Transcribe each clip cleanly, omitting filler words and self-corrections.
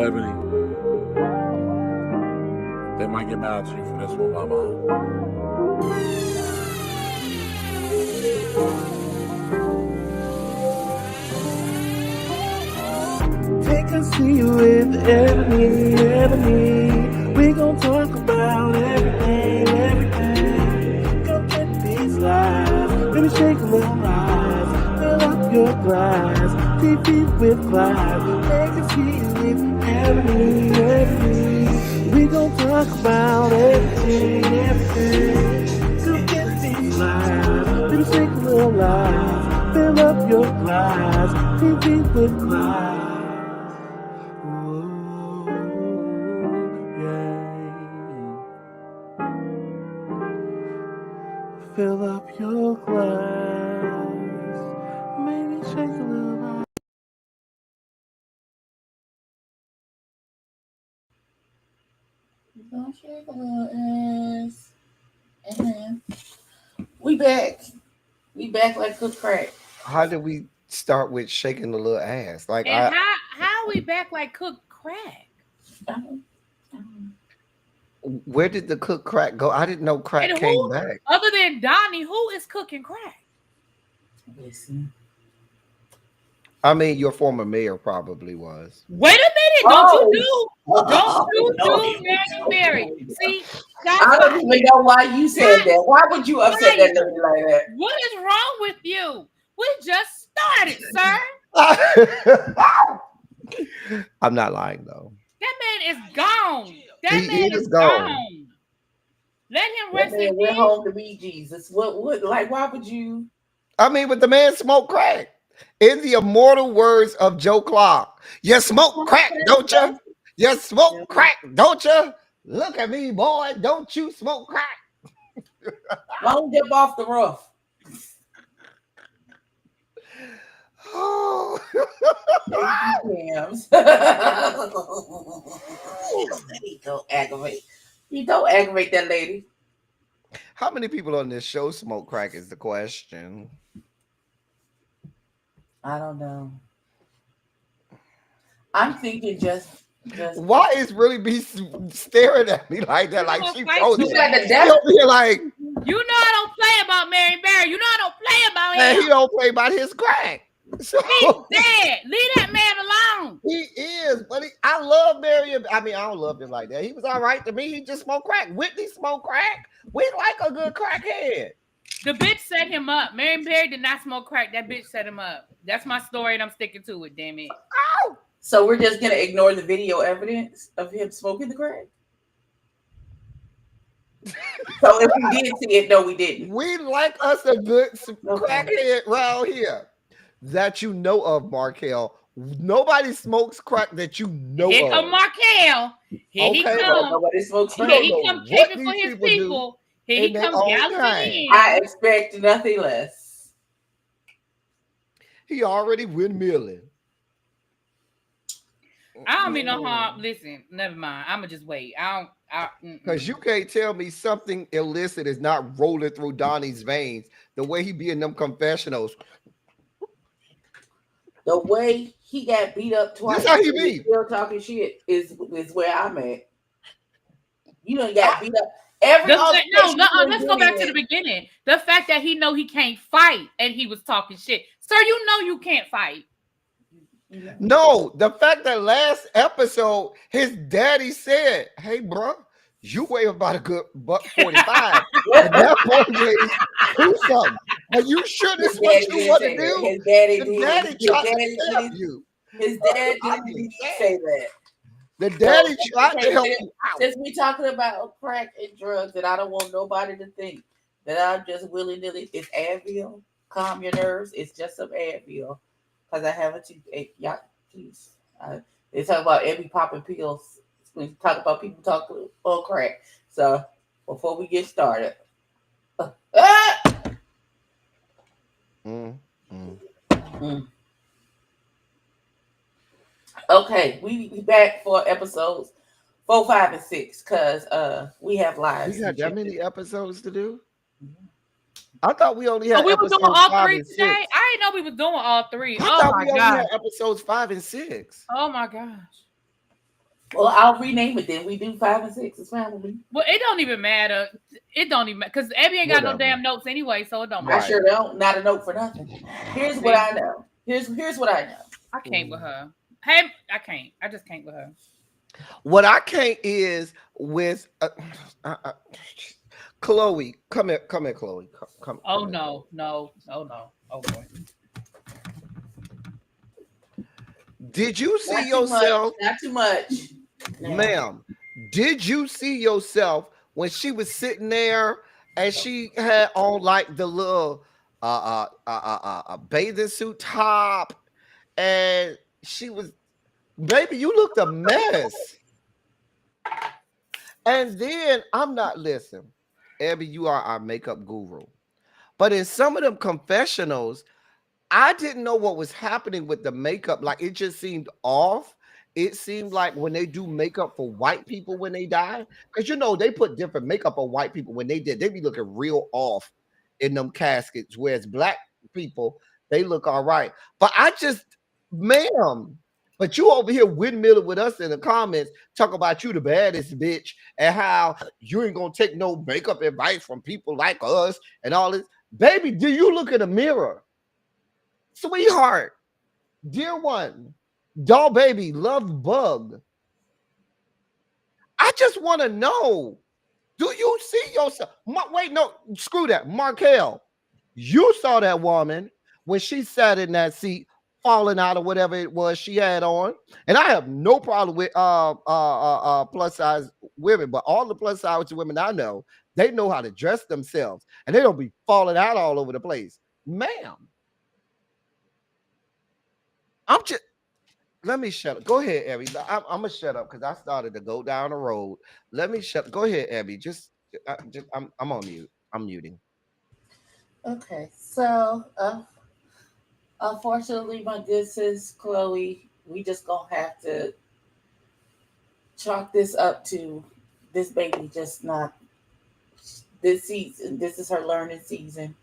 Ebony. They might get mad at you for this one, Mama. Take a seat with Ebony. We gon' talk about everything. Go get these lies. Baby, shake a little eyes. Fill up your glass. TV with Clive. Take a seat with Ebony. We gon' talk about everything. Go get these lies. Baby, shake a little eyes. Fill up your glass. TV with Clive. Fill up your glass. Maybe shake a little eye. Don't shake a little ass. And we back. We back like cooked crack. How did we start with shaking the little ass? Like, and how are we back like cooked crack? Where did the cook crack go? I didn't know crack came back. Other than Donnie, who is cooking crack? Listen. I mean, your former mayor probably was. Wait a minute! Don't you do Mary? See, I don't even know why you said that. Why would you upset that lady like that? What is wrong with you? We just started, sir. I'm not lying though. That man is gone. He is gone. Let him rest in peace. We're home to meet Jesus. What? Like, why would you? I mean, but the man smoked crack. In the immortal words of Joe Clark, you smoke crack, don't you? You smoke crack, don't you? Look at me, boy. Don't you smoke crack? Don't dip off the roof. Oh. He don't aggravate. He don't aggravate that lady. How many people on this show smoke crack is the question. I don't know. I'm thinking just why is really be staring at me like that? Like she told you. Like you know I don't play about Mary Barry. You know I don't play about him. And he don't play about his crack. So, he's dead. Leave that man alone. He is, but I love Mary. I mean, I don't love him like that. He was all right to me. He just smoked crack. Whitney smoked crack. We like a good crackhead. The bitch set him up. Mary Barry did not smoke crack. That bitch set him up. That's my story, and I'm sticking to it. Damn it. Ow. So we're just gonna ignore the video evidence of him smoking the crack. So if we did see it, no, we didn't. We like us a good crackhead around here that you know of, Markel. Nobody smokes crack that you know Here of. come Markel. Here he comes. Nobody smokes crack. Here he comes caping for his people. Here he comes galloping in. I expect nothing less. He already windmilling. I don't mean no harm. Listen, never mind. I'ma just wait. Because you can't tell me something illicit is not rolling through Donnie's veins the way he be in them confessionals. The way he got beat up twice. That's how he be. Still talking shit is where I'm at. You done got beat up. Let's go back to the beginning. The fact that he know he can't fight and he was talking shit. Sir, you know you can't fight. No, the fact that last episode his daddy said, "Hey, bro, you weigh about a good $145." At that point, do something. And you sure this is what you want to do? His daddy tried to help you. His dad didn't say that. The daddy tried to help you out. Since we talking about crack and drugs, and I don't want nobody to think that I'm just willy-nilly. It's Advil. Calm your nerves. It's just some Advil. Because I have a toothache. Y'all, please. They talk about every popping pills. We talk about people talking on crack. So before we get started. Okay, we be back for episodes 4, 5, and 6 because we have lives. We got that many episodes to do? I thought we only had. We were doing all 3 today. I didn't know we was doing all 3. I thought we only had episodes 5 and 6. Oh my gosh! Well, I'll rename it then. We do 5 and 6. It's fine with me. Well, it don't even matter. It don't even because Abby ain't got no Whatever. damn notes anyway, so it don't I matter. Right. sure don't. Not a note for nothing. Here's what I know. Here's what I know. I can't with her. Hey, I can't. I just can't with her. What I can't is with Chloe. Come here, Chloe. Come Oh here, no, no, oh no. Oh boy. Did you see Not too yourself, much. Not too much. No. ma'am? Did you see yourself when she was sitting there and she had on like the little bathing suit top, and she was, baby, you looked a mess. And then I'm not listening. Abby, you are our makeup guru. But in some of them confessionals, I didn't know what was happening with the makeup. Like it just seemed off. It seemed like when they do makeup for white people when they die, because you know they put different makeup on white people when they did, they be looking real off in them caskets. Whereas black people, they look all right. But I just, ma'am, but you over here windmilling with us in the comments, talk about you the baddest bitch and how you ain't gonna take no makeup advice from people like us and all this. Baby, do you look in the mirror? Sweetheart, dear one, doll baby, love bug. I just want to know, do you see yourself? Wait, no, screw that. Markel, you saw that woman when she sat in that seat falling out of whatever it was she had on. And I have no problem with plus size women, but all the plus size women I know, they know how to dress themselves and they don't be falling out all over the place. Ma'am, I'm just, let me shut up. Go ahead, Abby. I'm gonna shut up because I started to go down the road. Let me shut. Go ahead, Abby. I'm on mute. I'm muting. Okay. So, unfortunately, my good sis Chloe, we just gonna have to chalk this up to this baby just not this season. This is her learning season.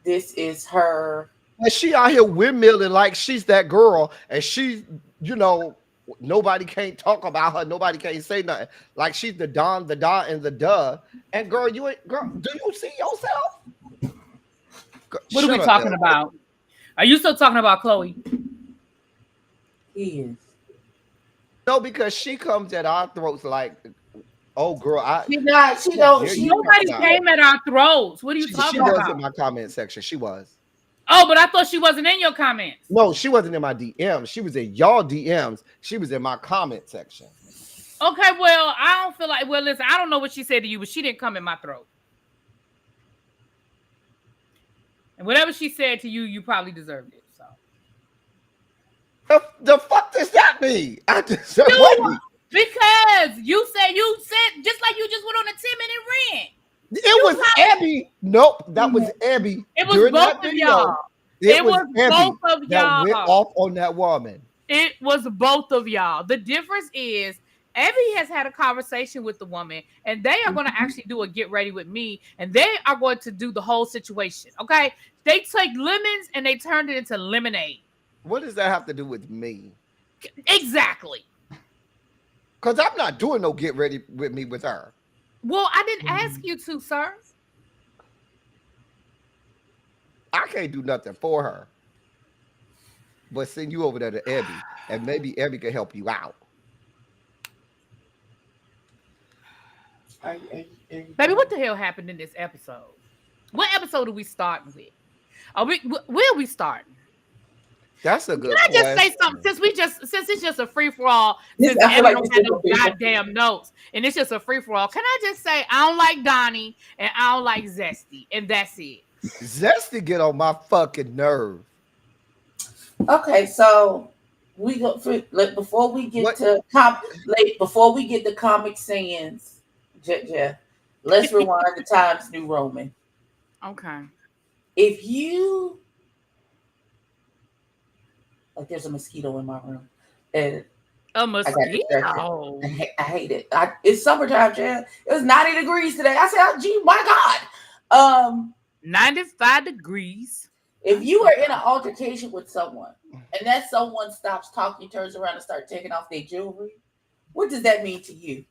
This is her. And she out here windmilling like she's that girl, and she's, you know, nobody can't talk about her. Nobody can't say nothing. Like she's the Don, and the duh. And girl, you ain't, girl. Do you see yourself? What are we talking about? Are you still talking about Chloe? He is. No, because she comes at our throats like, oh girl, She not. She don't. Nobody came at our throats. What are you talking about? She was in my comment section. She was. Oh, but I thought she wasn't in your comments. No, she wasn't in my DMs. She was in y'all DMs. She was in my comment section. Okay, well, I don't feel like. Well, listen, I don't know what she said to you, but she didn't come in my throat. And whatever she said to you, you probably deserved it. So the fuck does that mean? I deserve because you said just like you just went on a 10-minute rant. It was Abby. Nope, that was Abby. It was both of y'all. It was both of y'all that went off on that woman. It was both of y'all. The difference is Abby has had a conversation with the woman, and they are going to actually do a get ready with me, and they are going to do the whole situation. Okay, they take lemons and they turned it into lemonade. What does that have to do with me? Exactly. Because I'm not doing no get ready with me with her. Well, I didn't ask you to, sir. I can't do nothing for her. But send you over there to Abby, and maybe Abby can help you out. Baby, what the hell happened in this episode? What episode are we starting with? Where are we starting? That's a good. Can I just say something? Since it's just a free for all, since I Abby like don't have no goddamn notes, and it's just a free for all. Can I just say I don't like Donnie and I don't like Zesty, and that's it. Zesty get on my fucking nerve. Okay, so we go for before we get to Comic Sans, Jeff. Let's rewind the Times New Roman. Okay. If you like, there's a mosquito in my room, and a mosquito. I hate it. It's summertime, Jeff. It was 90 degrees today. I said, oh, "Gee, my God." 95 degrees. If you are in an altercation with someone and that someone stops talking, turns around and starts taking off their jewelry, What does that mean to you?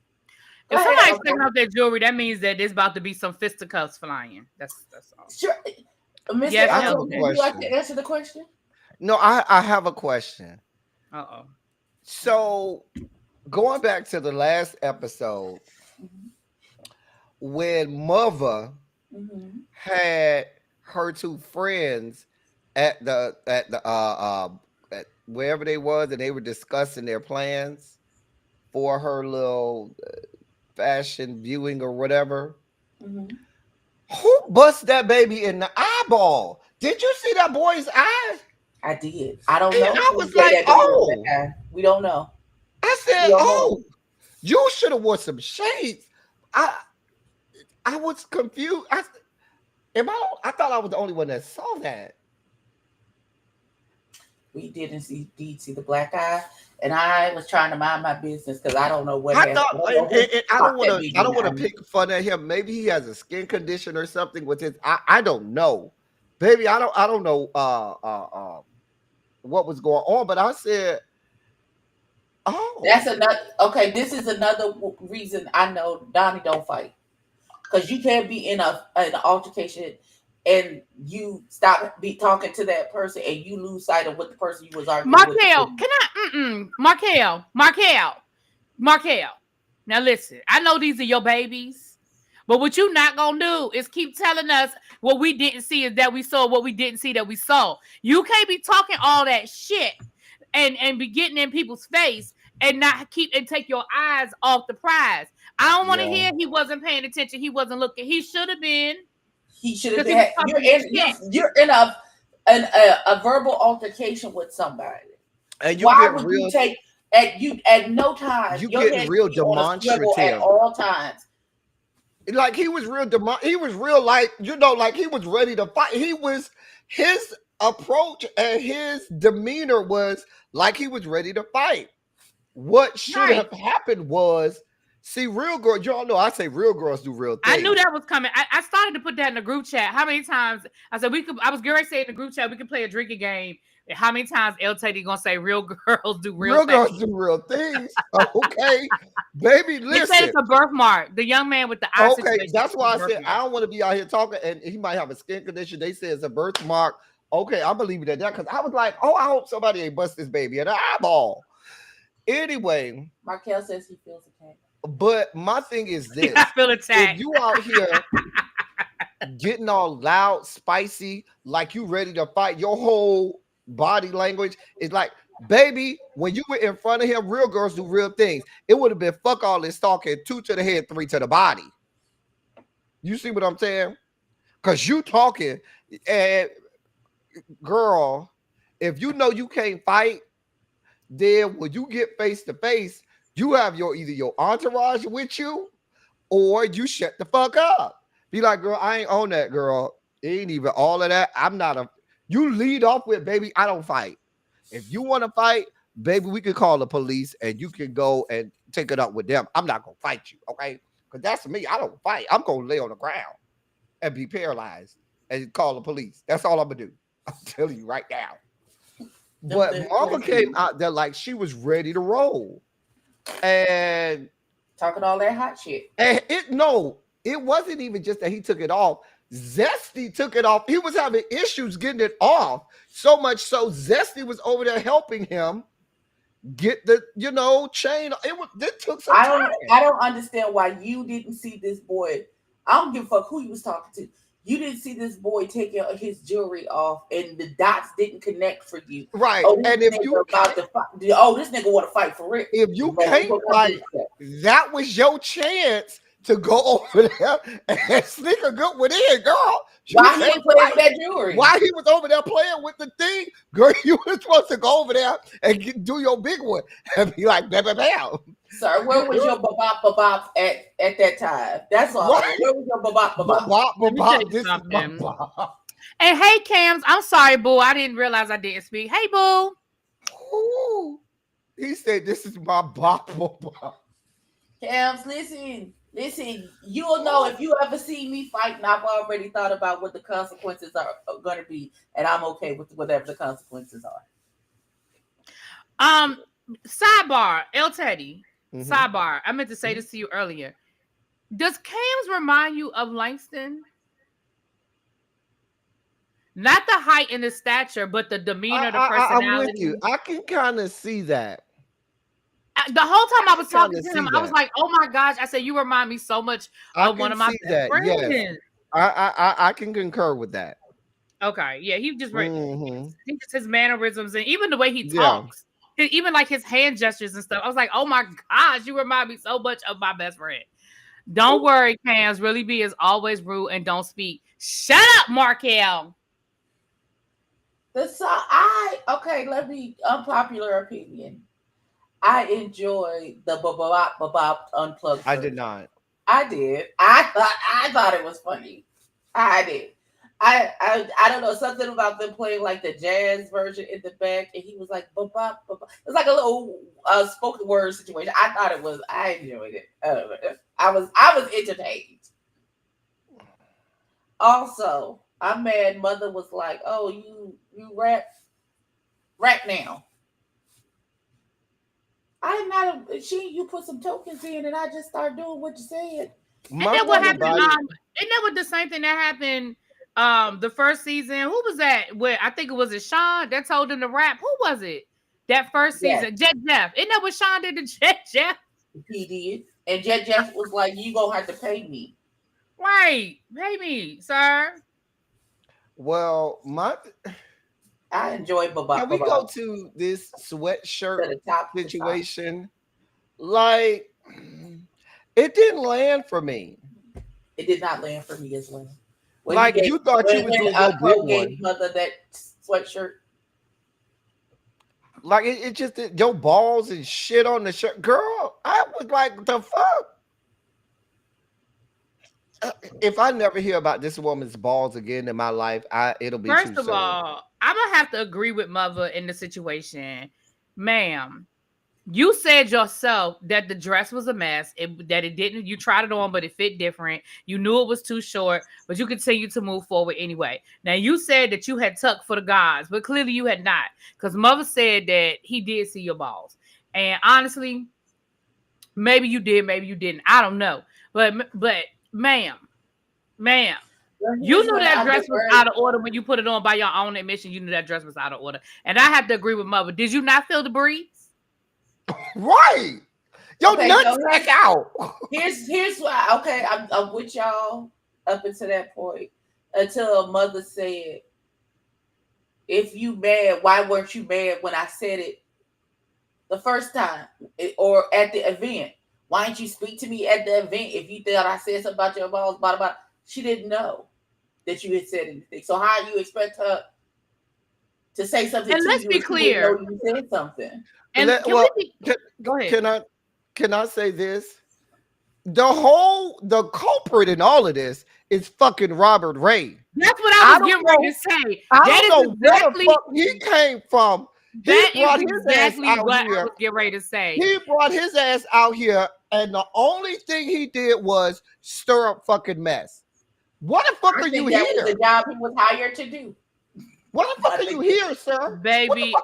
If somebody's taking off their jewelry, that means that there's about to be some fisticuffs flying. That's all. Sure. Mr. Yes, I have a would you like to question. answer the question? No, I have a question. Uh-oh. So going back to the last episode, when Mother had her two friends at wherever they was, and they were discussing their plans for her little fashion viewing or whatever. Who bust that baby in the eyeball? Did you see that boy's eyes? I did. I don't know. I was like, oh, we don't know. I said, oh, you should have worn some shades. I was confused. I thought I was the only one that saw that. We didn't see the black eye, and I was trying to mind my business because I don't know what I don't want to pick fun at him. Maybe he has a skin condition or something with his. I don't know, baby. I don't know what was going on, but I said, oh, that's another. Okay, this is another reason I know Donnie don't fight, because you can't be in an altercation and you stop talking to that person and you lose sight of what the person you was arguing with. Markel. Now listen, I know these are your babies, but what you not gonna do is keep telling us what we didn't see is that we saw, what we didn't see that we saw. You can't be talking all that shit and be getting in people's face and not take your eyes off the prize. I don't want to hear he wasn't paying attention. He wasn't looking. He should have been. He should have been. You're in a verbal altercation with somebody. And you why would you take at no time? You getting real demonstrative at all times. Like he was real. He was real. Like like he was ready to fight. His approach and his demeanor was like he was ready to fight. What should have happened was. See, real girls, y'all know I say real girls do real things. I knew that was coming. I started to put that in the group chat. How many times I said I was going to say in the group chat we could play a drinking game. How many times El Teddy gonna say real girls do real things? Real girls do real things. Okay. Baby, listen. They say it's a birthmark. The young man with the eye. Okay, that's why I said I don't want to be out here talking and he might have a skin condition. They say it's a birthmark. Okay, I believe it at that because I was like, oh, I hope somebody ain't bust this baby in the eyeball. Anyway. Markel says he feels attacked. But my thing is this. I feel attacked. If you out here getting all loud, spicy, like you ready to fight, your whole body language is like, baby, when you were in front of him, real girls do real things. It would have been fuck all this talking, 2 to the head, 3 to the body. You see what I'm saying? Because you talking, and girl, if you know you can't fight, then when you get face to face, you have either your entourage with you or you shut the fuck up. Be like, girl, I ain't on that, girl. It ain't even all of that. You lead off with, baby, I don't fight. If you want to fight, baby, we can call the police and you can go and take it up with them. I'm not going to fight you, okay? Because that's me. I don't fight. I'm going to lay on the ground and be paralyzed and call the police. That's all I'm going to do. I'm telling you right now. But Mama came out there like she was ready to roll. And talking all that hot shit. And it wasn't even just that he took it off. Zesty took it off. He was having issues getting it off. So much so Zesty was over there helping him get the chain. It took some time. I don't understand why you didn't see this boy. I don't give a fuck who he was talking to. You didn't see this boy taking his jewelry off, and the dots didn't connect for you. Right. And if you this nigga want to fight for real. If you can't fight, that was your chance to go over there and sneak a good one in, girl. Why he ain't playing with that jewelry? Why he was over there playing with the thing? Girl, you were supposed to go over there and do your big one and be like, bam, bam, bam. Sir, where was your babop at that time? That's all. Right. Where was your babop? This is babop. And hey, Cams, I'm sorry, boo. I didn't realize I didn't speak. Hey, boo. Ooh. He said, this is my bop. Cams, listen, you'll know if you ever see me fighting, I've already thought about what the consequences are going to be, and I'm okay with whatever the consequences are. Sidebar, El Teddy. Sidebar. I meant to say this to you earlier. Does Cams remind you of Langston? Not the height and the stature, but the demeanor, the personality. I'm with you. I can kind of see that. The whole time I was talking to him, I was like, "Oh my gosh!" I said, "You remind me so much of one of my best friends." Yes. I can concur with that. Okay, yeah, he just his mannerisms and even the way he talks, even like his hand gestures and stuff. I was like, "Oh my gosh, you remind me so much of my best friend." Don't worry, Cams. Really B is always rude and don't speak. Shut up, Markel. Let me unpopular opinion. I enjoyed the bop unplugged. I did not. I did. I thought it was funny. I did. I don't know, something about them playing like the jazz version in the back, and he was like bop bop. It's like a little spoken word situation. I enjoyed it. I was entertained. Also, I'm mad. Mother was like, "Oh, you rap now." I'm not you put some tokens in and I just start doing what you said. And then what happened? Isn't that what the same thing that happened the first season? Who was that? Where I think it was Sean that told him to rap. Who was it? That first season? Jet Jeff. Isn't that what Sean did to Jet Jeff? He did. And Jet Jeff was like, "You gonna have to pay me." Right. Pay me, sir. Well, I enjoy Baba. Can we go to this sweatshirt situation? Like, it didn't land for me. It did not land for me as well. Like, you thought you was doing your big one. Mother, that sweatshirt. Like, it just, your balls and shit on the shirt. Girl, I was like, the fuck? If I never hear about this woman's balls again in my life, it'll be First too of soon. all, I'm gonna have to agree with Mother in the situation, ma'am. You said yourself that the dress was a mess. That it didn't. You tried it on, but it fit different. You knew it was too short, but you continued to move forward anyway. Now you said that you had tucked for the guys, but clearly you had not, because Mother said that he did see your balls. And honestly, maybe you did, maybe you didn't. I don't know, but ma'am, you knew that dress was out of order when you put it on by your own admission. You knew that dress was out of order, and I have to agree with Mother. Did you not feel the breeze? Right, your nuts back out. Here's why. Okay, I'm with y'all up until that point. Until Mother said, "If you mad, why weren't you mad when I said it the first time or at the event? Why didn't you speak to me at the event if you thought I said something about your balls?" Blah, blah. She didn't know that you had said anything. So how do you expect her to say something? And let's be clear. You said something. And go ahead. Can I say this? The culprit in all of this is fucking Robert Ray. That's what I was getting ready to say. I don't know where the fuck he came from. That is exactly what I was getting ready to say. He brought his ass out here, and the only thing he did was stir up fucking mess. What the fuck are you here? That was the job he was hired to do. What the fuck are you here, sir? Baby,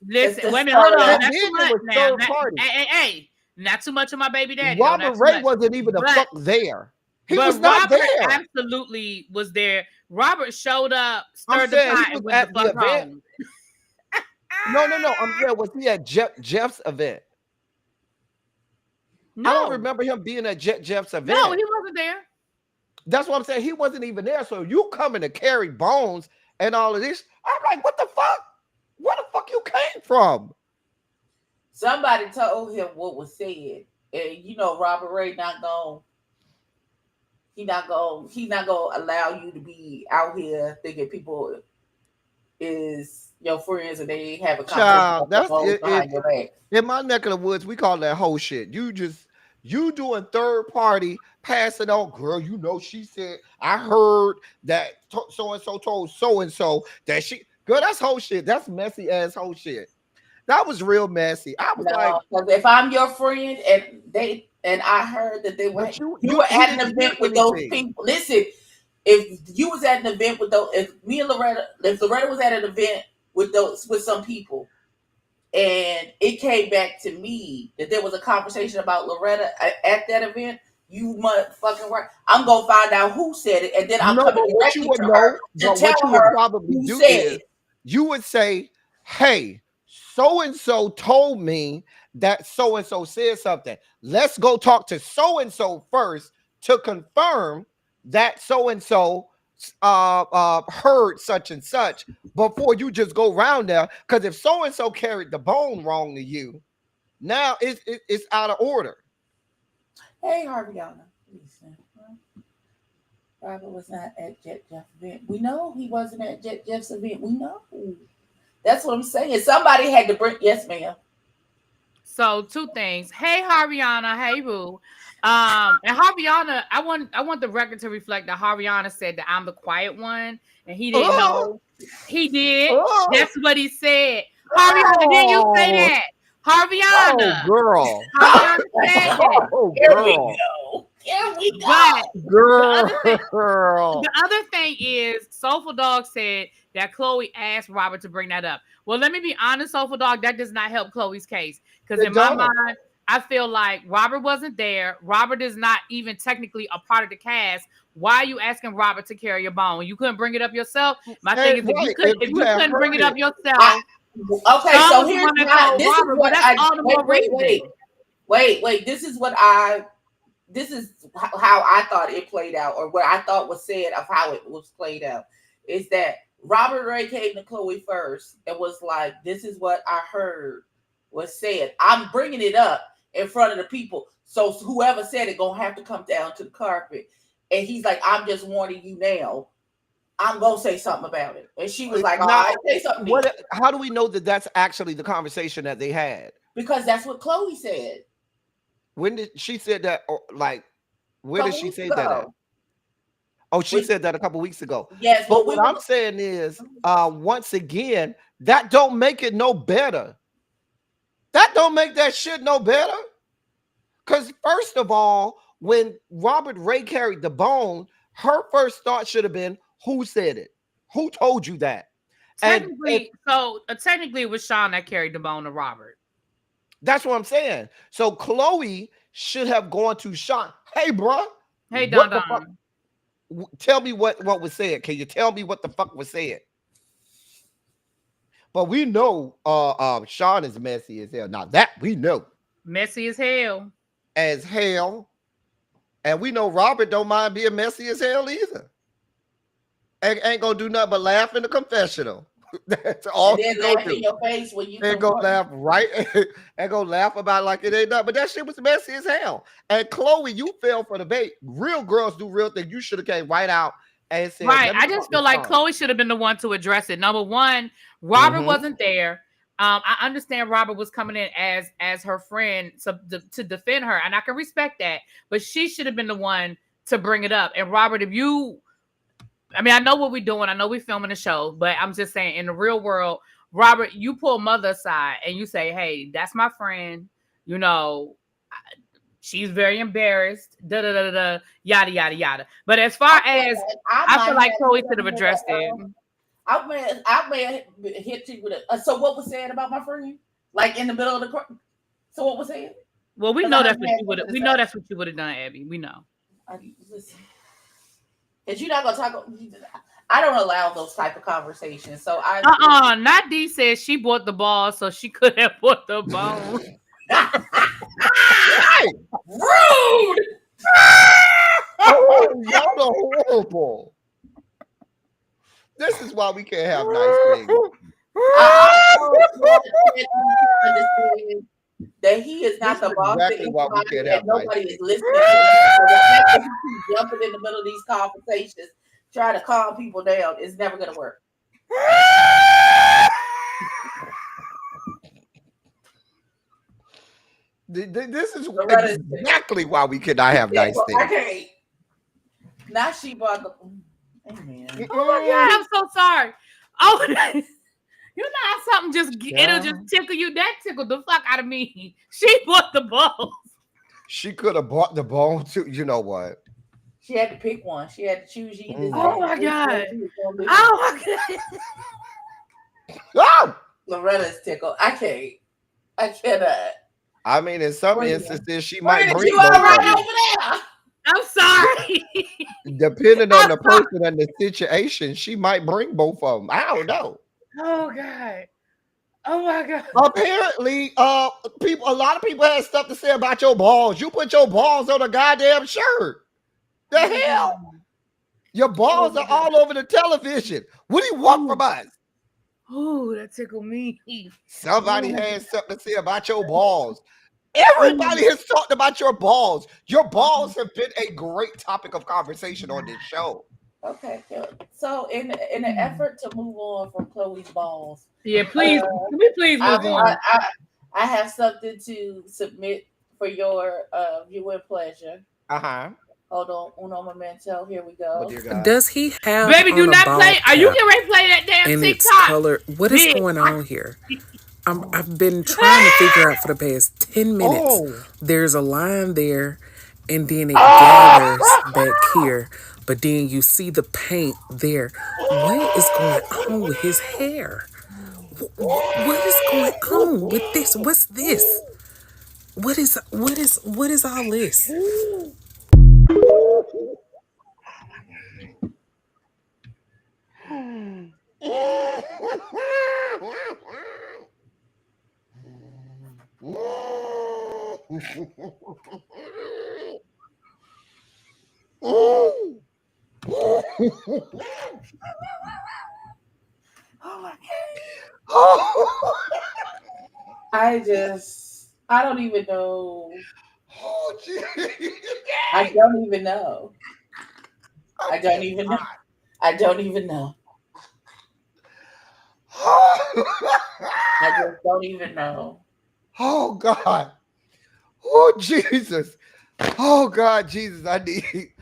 listen. Wait a minute, hold on. That's too much now. Hey, not too much of my baby daddy. Robert Ray wasn't even the fuck there. He was not Robert there. Absolutely was there. Robert showed up, stirred the pot, and went the fuck home. No. I'm saying, was he at Jeff's event? No. I don't remember him being at Jeff's event. No, he wasn't there. That's what I'm saying. He wasn't even there. So you coming to carry bones and all of this. I'm like, what the fuck? Where the fuck you came from? Somebody told him what was said. And you know, Robert Ray not gonna allow you to be out here thinking people is your friends and they have a conversation. That's behind your back. In my neck of the woods, we call that whole shit. You doing third party, passing on, girl, you know, she said, I heard that so-and-so told so-and-so that she, girl, that's whole shit. That's messy ass whole shit. That was real messy. I was like, if I'm your friend and I heard that they were, you were at an event with those people. Listen, if you was at an event with those, if Loretta was at an event with some people, and it came back to me that there was a conversation about Loretta at that event. You motherfucking right. I'm gonna find out who said it, and then I'm No, but coming what you directly would to know, her to but what you tell would her probably who do said is it. you would say, hey, so and so told me that so and so said something. Let's go talk to so and so first to confirm that so and so heard such and such before you just go around there. Because if so and so carried the bone wrong to you, now it's out of order. Hey, Harviana. Listen, Robert was not at Jet Jeff's event. We know he wasn't at Jet Jeff's event. We know. That's what I'm saying. Somebody had to bring. Yes, ma'am. So 2 things. Hey, Harviana. Hey, Boo. And Harviana, I want the record to reflect that Harviana said that I'm the quiet one, and he didn't know. He did. That's what he said. Harviana, didn't you say that? Harviana. Oh, girl. Harviana said that. Oh, Here we girl. go. Here we go. But Girl. the other thing is, Soulful Dog said that Chloe asked Robert to bring that up. Well, let me be honest, Soulful Dog, that does not help Chloe's case. Because in my mind, I feel like Robert wasn't there. Robert is not even technically a part of the cast. Why are you asking Robert to carry your bone? You couldn't bring it up yourself? My thing is, if you couldn't bring it up yourself, okay, so here's my, this Robert, is what that's all the more wait. This is how I thought it played out, or what I thought was said of how it was played out, is that Robert Ray came to Chloe first and was like, this is what I heard was said. I'm bringing it up in front of the people. So whoever said it gonna have to come down to the carpet. And he's like, I'm just warning you now. I'm gonna say something about it. And she was like, all right, say something. How do we know that that's actually the conversation that they had? Because that's what Chloe said. When did she said that? Or like, where did she say that at? Oh, she said that a couple weeks ago. Yes, but what I'm saying is, once again, that don't make it no better. That don't make that shit no better. Because first of all, when Robert Ray carried the bone, her first thought should have been, who said it? Who told you that? Technically, technically it was Sean that carried the bone to Robert. That's what I'm saying. So Chloe should have gone to Sean. Hey, bro. Hey, Don Don. Tell me what was said. Can you tell me what the fuck was said? But we know Sean is messy as hell. Now that we know. Messy as hell. As hell. And we know Robert don't mind being messy as hell either. Ain't gonna do nothing but laugh in the confessional. That's all. And then laugh in your face when you go laugh right and go laugh about it like it ain't nothing. But that shit was messy as hell. And Chloe, you fell for the bait. Real girls do real things. You should have came right out and said, right. I just feel like Chloe should have been the one to address it. Number one, Robert wasn't there. I understand Robert was coming in as her friend to defend her, and I can respect that. But she should have been the one to bring it up. And Robert, I know what we're doing. I know we're filming a show, but I'm just saying, in the real world, Robert, you pull mother aside and you say, hey, that's my friend. You know, she's very embarrassed. Yada, yada, yada. But as far as, I feel like Chloe should have addressed it. I may have hit you with it. So what was said about my friend? Like in the middle of the court? So what was said? Well, we know that's what you would have. We know that's what you would have done, Abby. We know. Listen. Because you're not gonna talk. I don't allow those type of conversations. So Not D says she bought the ball, so she could have bought the bone. Rude. Oh, y'all are horrible. This is why we can't have nice things. That he is not the boss. Exactly why we can't have nobody is listening to him. So the fact that he keeps jumping in the middle of these conversations, trying to calm people down, is never going to work. This is exactly why we cannot have nice things. I can't. Now she brought the. Amen. Oh my God, I'm so sorry. Oh, you know how something it'll just tickle you. That tickled the fuck out of me. She bought the balls. She could have bought the bone too. You know what? She had to pick one. She had to choose. Oh my God. Oh my God. Oh! Loretta's tickled. I can't. I cannot. I mean, in some Brandon. instances, she might Brandon, bring you both all of right them. over there? I'm sorry. Depending on the person and the situation, she might bring both of them. I don't know. Oh God. Oh my God. Apparently, a lot of people had stuff to say about your balls. You put your balls on a goddamn shirt. The hell? Your balls are all over the television. What do you want from us? Oh, that tickled me. Somebody has something to say about your balls. Everybody has talked about your balls. Your balls have been a great topic of conversation on this show. Okay, so in an effort to move on from Chloe's balls, Yeah, please, can we please move on? I have something to submit for your viewing pleasure. Hold on, uno momento. Here we go. Does he have Baby, do on a not bald play. Are you cap getting ready to play that damn and TikTok? its color? What is going on here? I've been trying to figure out for the past 10 minutes. There's a line there, and then it gathers back here, but then you see the paint there. What is going on with his hair? What is going on with this? What's this? What is all this? Oh my God. I don't even know. Oh, geez. I don't even know. I don't even know. I don't even know. I just don't even know. Oh God. Oh Jesus. Oh God, Jesus, I need.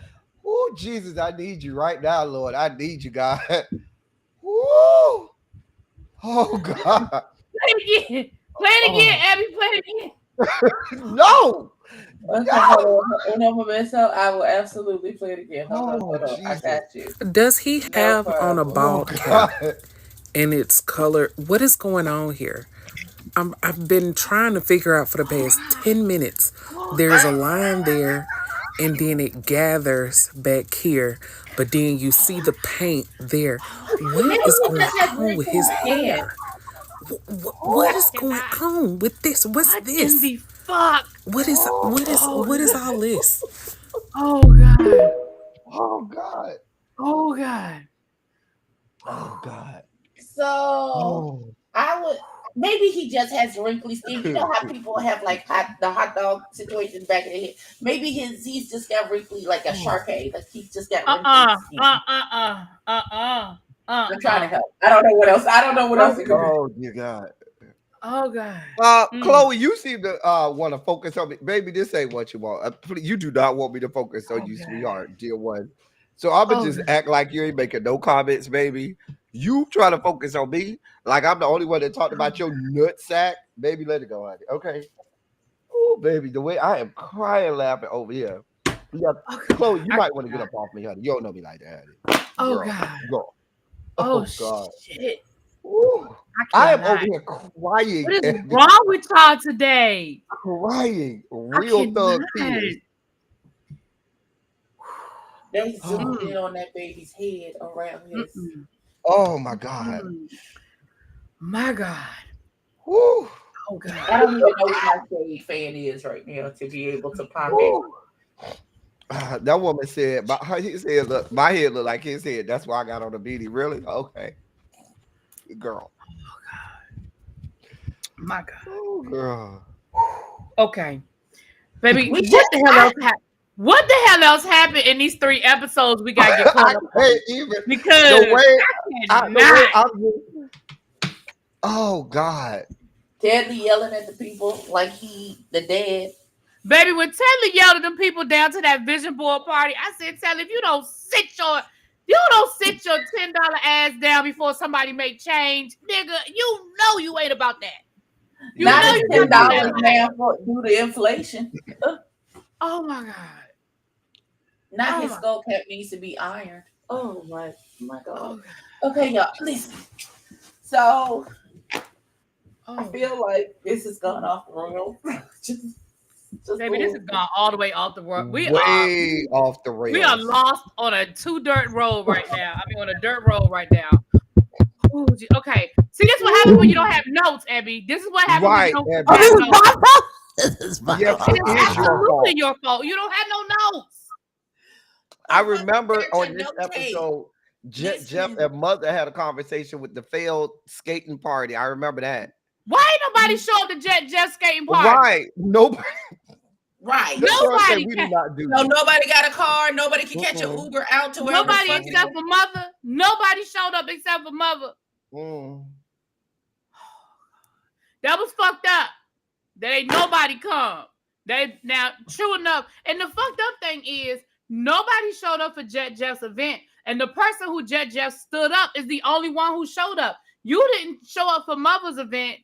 Oh Jesus, I need you right now, Lord. I need you, God. Woo. Oh God. Play it again. Play it again, Abby. Play it again. No. Okay, hold on. Uno momento. I will absolutely play it again. Hold on. I got you. Does he have on a bald cap God. and its color? What is going on here? I've been trying to figure out for the past 10 minutes. There's a line there, and then it gathers back here, but then you see the paint there. What is going on with his hair? What is going on with this? What's this? In the fuck? What is all this? Oh God. Oh God. Oh God. Oh God. So I would maybe he just has wrinkly skin. You know how people have like the hot dog situation back in the head. Maybe he's just got wrinkly like a Sharpay. Like he's just got wrinkly skin. I'm trying to help. I don't know what else. It could be. Oh dear God. Oh God. Chloe, you seem to want to focus on me. Baby, this ain't what you want. You do not want me to focus on you, sweetheart, dear one. So I'm gonna just act like you ain't making no comments, baby. You try to focus on me like I'm the only one that talked about your nut sack. Baby, let it go, honey. Okay. Oh, baby, the way I am crying laughing over here. Yeah, Chloe, you might want to get up off me, honey. You don't know me like that, honey. Oh Girl, God. girl. Oh God. shit. Ooh. I am over here crying. What is wrong with y'all today? Crying. Real thug tears. They zoomed in on that baby's head around his. Oh my God. My God. Woo. Oh God. I don't even know what my shade fan is right now to be able to pop it. That woman said, his head look, my head look like his head. That's why I got on the beanie. Really? Okay. Girl. Oh God. My God. Oh girl. Okay. Baby, what the hell else happened? What the hell else happened in these 3 episodes we gotta get caught up on? Because oh God. Teddy yelling at the people like he the dad. Baby, when Teddy yelled at them people down to that vision board party, I said, Teddy, if you don't sit your $10 ass down before somebody make change, nigga, you know you ain't about that. You Not know you $10 now due to inflation. Oh my God. Not his skull cap needs to be ironed. Oh my God. Okay, y'all, listen. So I feel like this has gone off the rails. just Baby, this has gone all the way off the road. Way off the rails. We are lost on a dirt road right now. I mean, on a dirt road right now. Ooh, okay. See, this is what happens when you don't have notes, Abby. This is what happens when you don't have notes. It's absolutely your fault. You don't have no notes. I remember on this episode, Jeff and Mother had a conversation with the failed skating party. I remember that. Why ain't nobody show up to Jeff skating party? Right. Nobody. Right. Nobody. We did not do so nobody got a car. Nobody can catch an Uber out to wherever. Nobody except for Mother. Nobody showed up except for Mother. That was fucked up. There ain't nobody come. Now, true enough. And the fucked up thing is nobody showed up for Jeff's event. And the person who Jeff stood up is the only one who showed up. You didn't show up for Mother's event,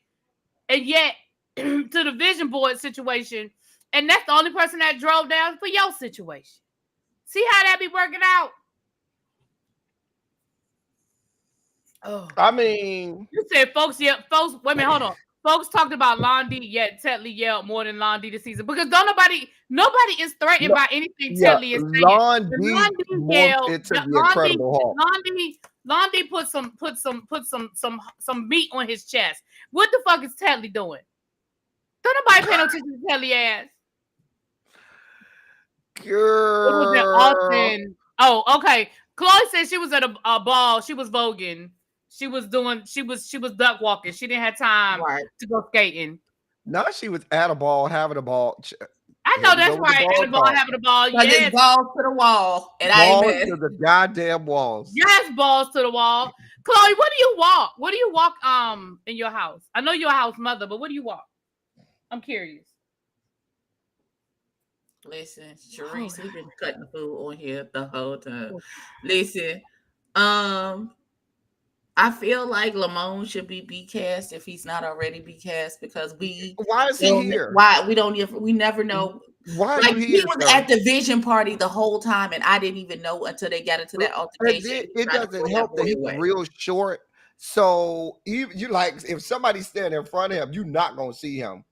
and yet to the vision board situation, and that's the only person that drove down for your situation. See how that be working out? Oh, I mean, you said folks. Wait a minute, hold on. Folks talked about Londi, yet Tetley yelled more than Londi this season because nobody is threatened by anything Tetley is saying. Londi yelled into the Incredible Hulk. Londi put some meat on his chest. What the fuck is Tetley doing? Don't nobody pay no attention to Tetley ass. Girl. It was in Austin. Oh, okay. Chloe said she was at a ball. She was voguing. She was duck walking. She didn't have time to go skating. No, she was at a ball, having a ball. I know that's right. At a ball, having a ball. Yes. Balls to the wall. And balls to the goddamn walls. Yes, balls to the wall. Chloe, what do you walk? What do you walk in your house? I know you're a house mother, but what do you walk? I'm curious. Listen, Sharice, we've been cutting the food on here the whole time. Listen, I feel like Lamone should be cast if he's not already cast because why is he here? Why we never know. Why like he was at the vision party the whole time, and I didn't even know until they got into that altercation. It doesn't help that he's real short. So you like if somebody's standing in front of him, you're not gonna see him.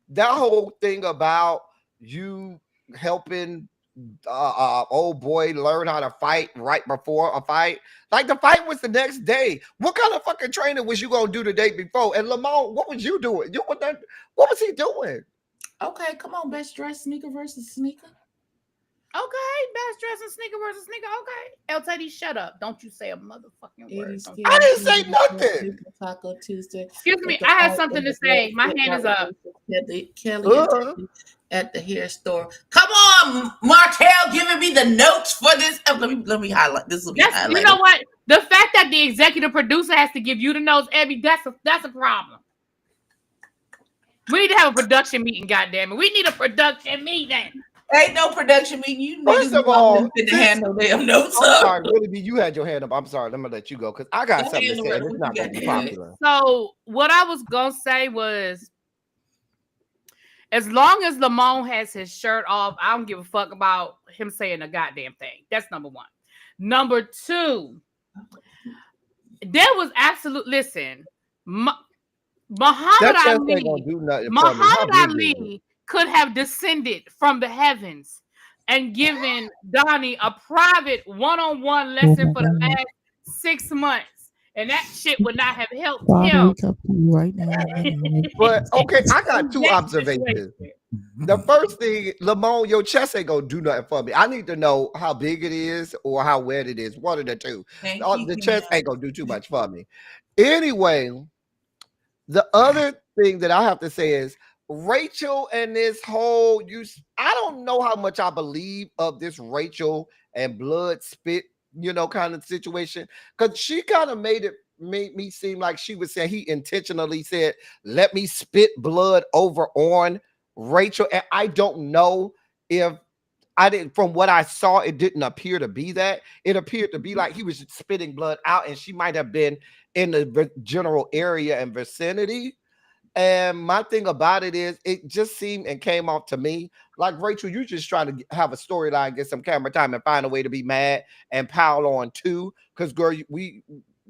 That whole thing about you helping old boy learn how to fight right before a fight. Like the fight was the next day. What kind of fucking training was you gonna do the day before? And Lamone, what was you doing? What was he doing? Okay, come on, best dressed sneaker versus sneaker. Okay, best dressed and sneaker versus sneaker. Okay, LTD, shut up! Don't you say a motherfucking word. I didn't say nothing. Taco Tuesday. Excuse me, I had something to say. My hand is up. Kelly at the hair store. Come on, Markel, giving me the notes for this. Let me highlight this. Will be highlighted. You know what? The fact that the executive producer has to give you the notes, Abby, that's a problem. We need to have a production meeting, goddammit. We need a production meeting. Ain't no production meeting. You first of all, to handle damn notes. I'm sorry, really, you had your hand up. I'm sorry. I'm gonna let you go because I got something to say. It's not gonna be popular. So what I was gonna say was, as long as Lamone has his shirt off, I don't give a fuck about him saying a goddamn thing. That's number one. Number two, there was Muhammad Ali could have descended from the heavens and given Donnie a private one-on-one lesson for the last 6 months. And that shit would not have helped him. Right now. But okay, I got two observations. The first thing, Lamone, your chest ain't gonna do nothing for me. I need to know how big it is or how wet it is. One of the two. The chest ain't gonna do too much for me. Anyway, the other thing that I have to say is Rachel and this whole I don't know how much I believe of this Rachel and blood spit, kind of situation, because she kind of made me seem like she was saying he intentionally said, let me spit blood over on Rachel. And I don't know if from what I saw, it didn't appear to be that. It appeared to be like he was spitting blood out and she might have been in the general area and vicinity. And my thing about it is, it just seemed and came off to me like, Rachel, you just trying to have a storyline, get some camera time, and find a way to be mad and pile on too. Because, girl,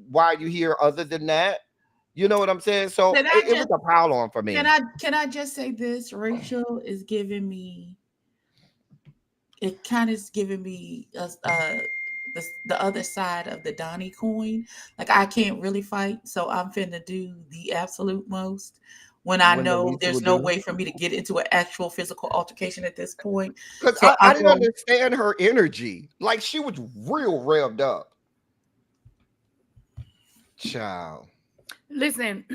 why are you here other than that? You know what I'm saying? So Can I it was a pile on for me. Can I just say this? Rachel is giving me. It kind of is giving me the other side of the Donnie coin. Like I can't really fight, so I'm finna do the absolute most when I When the know least there's will no do. way for me to get into an actual physical altercation at this point. Because So I I'm didn't going. understand her energy. Like she was real revved up. Child. Listen,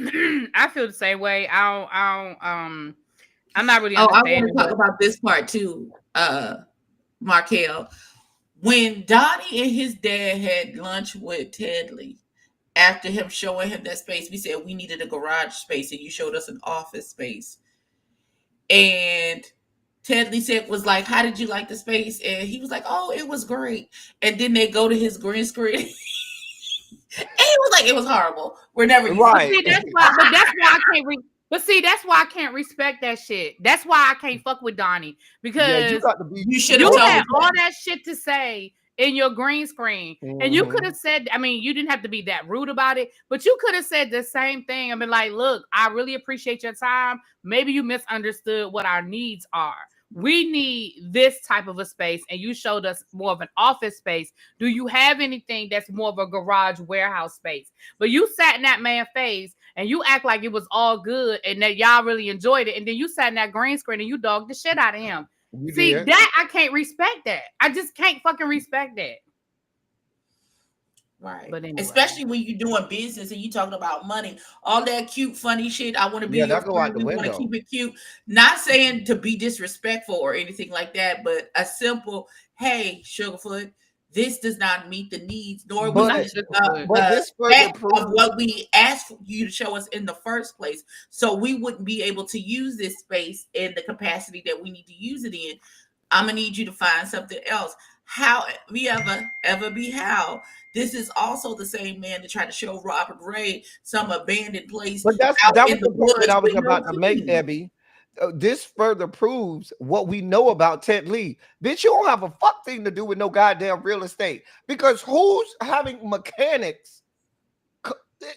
I feel the same way. I'm not really Oh, I want understanding to talk what. about this part too, Markel. When Donnie and his dad had lunch with Tedley, after him showing him that space, we said we needed a garage space, and you showed us an office space. And Tedley said was like, "How did you like the space?" And he was like, "Oh, it was great." And then they go to his green screen, and he was like, "It was horrible. We're never using But Right. see, that's why. But that's why I can't. But see, that's why I can't respect that shit. That's why I can't fuck with Donnie Yeah, you because got to be You should you have told had me all that. that shit to say in your green screen, and you could have said. I mean, you didn't have to be that rude about it, but you could have said the same thing. I mean, like, look, I really appreciate your time. Maybe you misunderstood what our needs are. We need this type of a space, and you showed us more of an office space. Do you have anything that's more of a garage warehouse space? But you sat in that man's face and you act like it was all good and that y'all really enjoyed it. And then you sat in that green screen and you dogged the shit out of him. You See, did. that I can't respect that. I just can't fucking respect that. Right. But anyway. Especially when you're doing business and you talking about money, all that cute, funny shit. I want to be Yeah, your that go out friend. the We want to window. keep it cute. Not saying to be disrespectful or anything like that, but a simple, hey, Sugarfoot, this does not meet the needs, nor was But it but this further effect of proves what we asked you to show us in the first place. So we wouldn't be able to use this space in the capacity that we need to use it in. I'm gonna need you to find something else. How we ever be how this is also the same man that tried to show Robert Ray some abandoned place but out that in was the the point that woods I was with no about to make, cleaning. Debbie. This further proves what we know about Ted Lee. Bitch, you don't have a fuck thing to do with no goddamn real estate. Because who's having mechanics?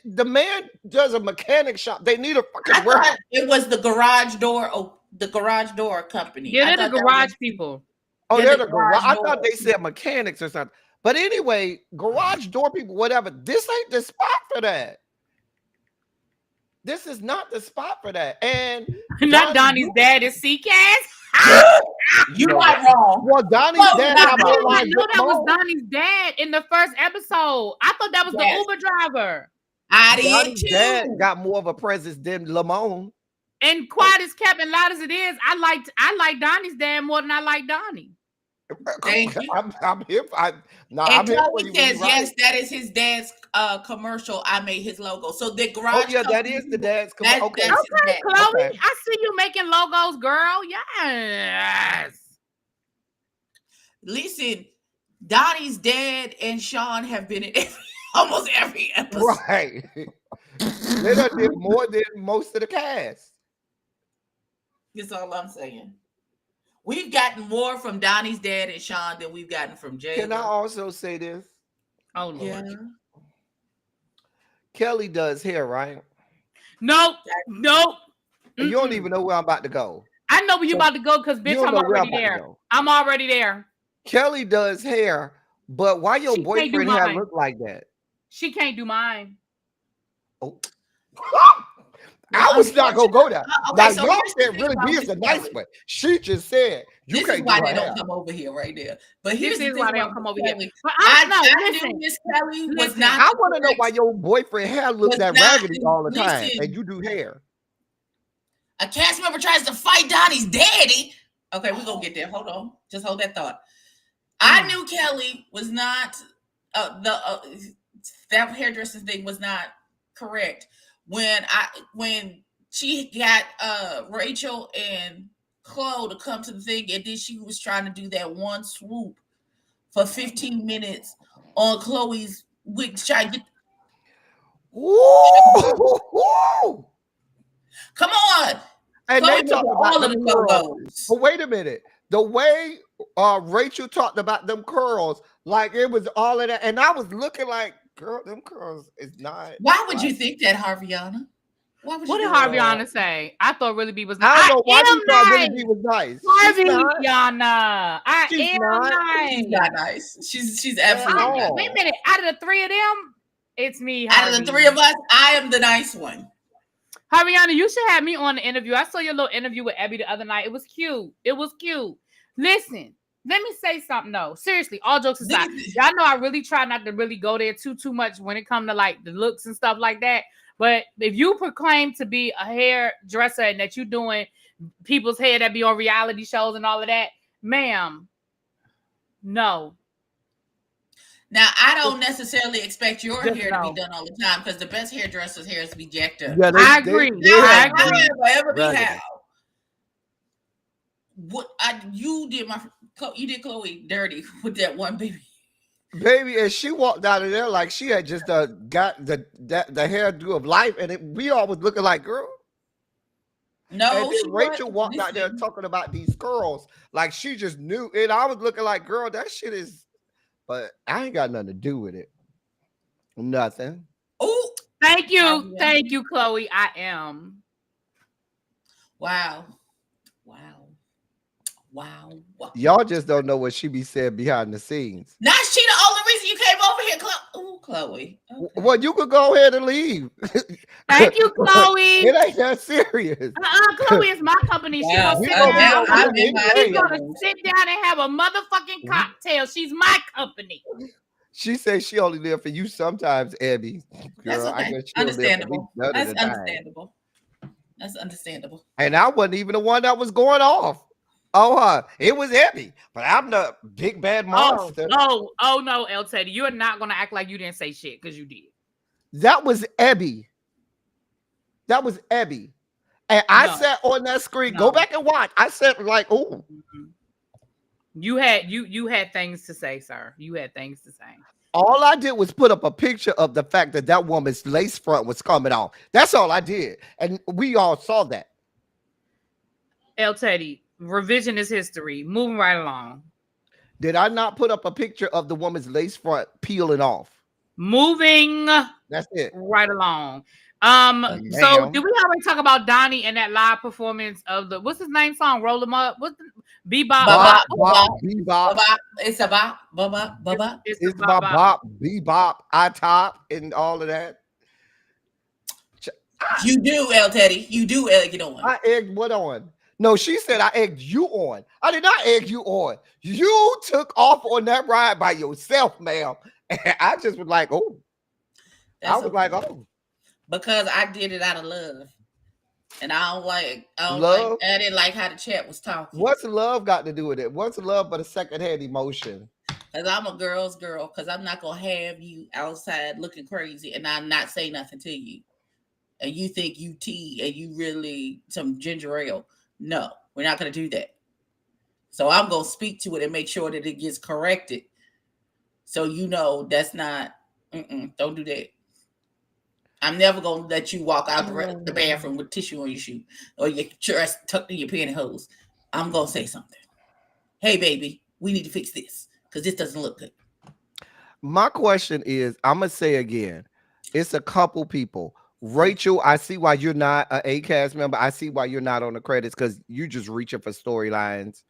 The man does a mechanic shop. They need a I fucking warehouse. thought it was the garage door. Oh, the garage door company. Yeah, I they're the thought that garage was people. Oh, yeah, they're the the garage. garage I thought door. they said mechanics or something. But anyway, garage door people, whatever. This ain't the spot for that. This is not the spot for that. And Not Donnie, Donnie's dad is C-Cast. You're No, not wrong. well, Donnie's No, dad you're I not got did wrong. more not lines know than that was Mo. Donnie's dad in the first episode. I thought that was the Yes, Uber driver. I did Donnie's dad too. got more of a presence than Lamone. And quiet as kept and loud as it is, I like Donnie's dad more than I like Donnie. Thank you. I'm here. I'm And here for Chloe you when says, you're yes, right. that is his dad's commercial. I made his logo. So the Oh garage yeah, that company is the people, dad's. that's Okay, his Okay, dad. Chloe, okay. I see you making logos, girl. Yes. Listen, Donnie's dad and Sean have been in almost every episode. Right. They done did more than most of the cast. That's all I'm saying. We've gotten more from Donnie's dad and Sean than we've gotten from Jay. Can I also say this? Oh Lord. Yeah. Kelly does hair, right? Nope. And you don't even know where I'm about to go. I know where you So about to go because you bitch, don't I'm know where I'm already about to there. go. I'm already there. Kelly does hair, but why your She can't do boyfriend hair mine. look like that? She can't do mine. Oh. Well, I was not gonna go there. okay, Now so y'all here's the said thing really about be Miss a nice Kelly. one. She just said you This is can't do why her they hair. don't come over here right there. But This here's the is thing why they about don't come Miss over here. Kelly. But I listen, knew Miss Kelly was listen. not I the want to know why correct- your boyfriend hair looks was that not raggedy the- all the time, listen. and you do hair. A cast member tries to fight Donnie's daddy. Okay, we're gonna get there. Hold on. Just hold that thought. I knew Kelly was not that hairdressing thing was not correct. When she got Rachel and Chloe to come to the thing, and then she was trying to do that one swoop for 15 minutes on Chloe's wig to try to get. Ooh. Come on. And Chloe they talked did about all of them the curls. logos. But wait a minute. The way Rachel talked about them curls, like it was all of that. And I was looking like, girl, them girls is not. Why would Like, you think that, Harviana? Why would What you did think Harviana say? I thought Really B was I nice. don't know why you thought Really B Nice. was nice. She's not. Harviana. I She's am not. that? She's not nice. nice. She's absolutely not. all. Wait a minute. Out of the three of them, it's me. Out of the three of us, I am the nice one. Harviana, you should have me on the interview. I saw your little interview with Abby the other night. It was cute. It was cute. Listen, let me say something though. Seriously, all jokes aside, y'all know I really try not to really go there too much when it comes to like the looks and stuff like that. But if you proclaim to be a hairdresser and that you're doing people's hair that be on reality shows and all of that, ma'am, no. Now, I don't necessarily expect your Just hair no. to be done all the time because the best hairdresser's hair is to be jacked up. Yeah, I agree. I agree. However, Regular. how? What you did Chloe dirty with that one baby. Baby, and she walked out of there like she had just got the hairdo of life, and we all was looking like, girl. No, And she then Rachel wasn't. walked out there Listen. talking about these girls like she just knew, and I was looking like, girl, that shit is. But I ain't got nothing to do with it. Nothing. Oh, Thank you. Yeah. Thank you, Chloe. I am. wow. Y'all just don't know what she be saying behind the scenes. Not she the only reason you came over here, Chloe. Okay. Well, you could go ahead and leave. Thank you, Chloe. It ain't that serious. Chloe is my company. She's Wow. gonna, sit gonna down. be over I'm here in my anyway. She's gonna sit down and have a motherfucking cocktail. She's my company. She says she only live for you sometimes, Abby. That's Girl, I okay. guess she'll live for me Understandable. none of That's the time. understandable. That's understandable. And I wasn't even the one that was going off. Oh, it was Abby, but I'm the big bad monster. Oh no, El Teddy, you're not gonna act like you didn't say shit because you did. That was Abby. That was Abby. And I No. sat on that screen. No. Go back and watch. I said like, oh, You had things to say, sir. You had things to say. all I did was put up a picture of the fact that that woman's lace front was coming off. That's all I did. And we all saw that. El Teddy, revisionist history. Moving right along. Did I not put up a picture of the woman's lace front peeling off? Moving That's it. right along. So ma'am. did we already talk about Donnie and that live performance of the what's his name song? Roll 'em up. What's the bebop? Bop, Bop, bebop. Bop. It's a bop, bop, bop, bop. It's It's the about bop, bebop, I top, and all of that. You do, El Teddy. You do egg it on. I egged what on? No, she said I egged you on. I did not egg you on. You took off on that ride by yourself, ma'am. And I just was like, oh. That's I was okay. like, oh. Because I did it out of love. And I Love? didn't like how the chat was talking. What's love got to do with it? What's love but a secondhand emotion? Because I'm a girl's girl. Because I'm not going to have you outside looking crazy and I'm not say nothing to you. And you think you tea and you really some ginger ale. No, we're not going to do that. So I'm going to speak to it and make sure that it gets corrected. So you know that's not, don't do that. I'm never going to let you walk out the bathroom with tissue on your shoe or your dress tucked in your pantyhose. I'm going to say something. Hey, baby, we need to fix this because this doesn't look good. My question is, I'm going to say again, it's a couple people. Rachel, I see why you're not an A-cast member. I see why you're not on the credits because you're just reaching for storylines.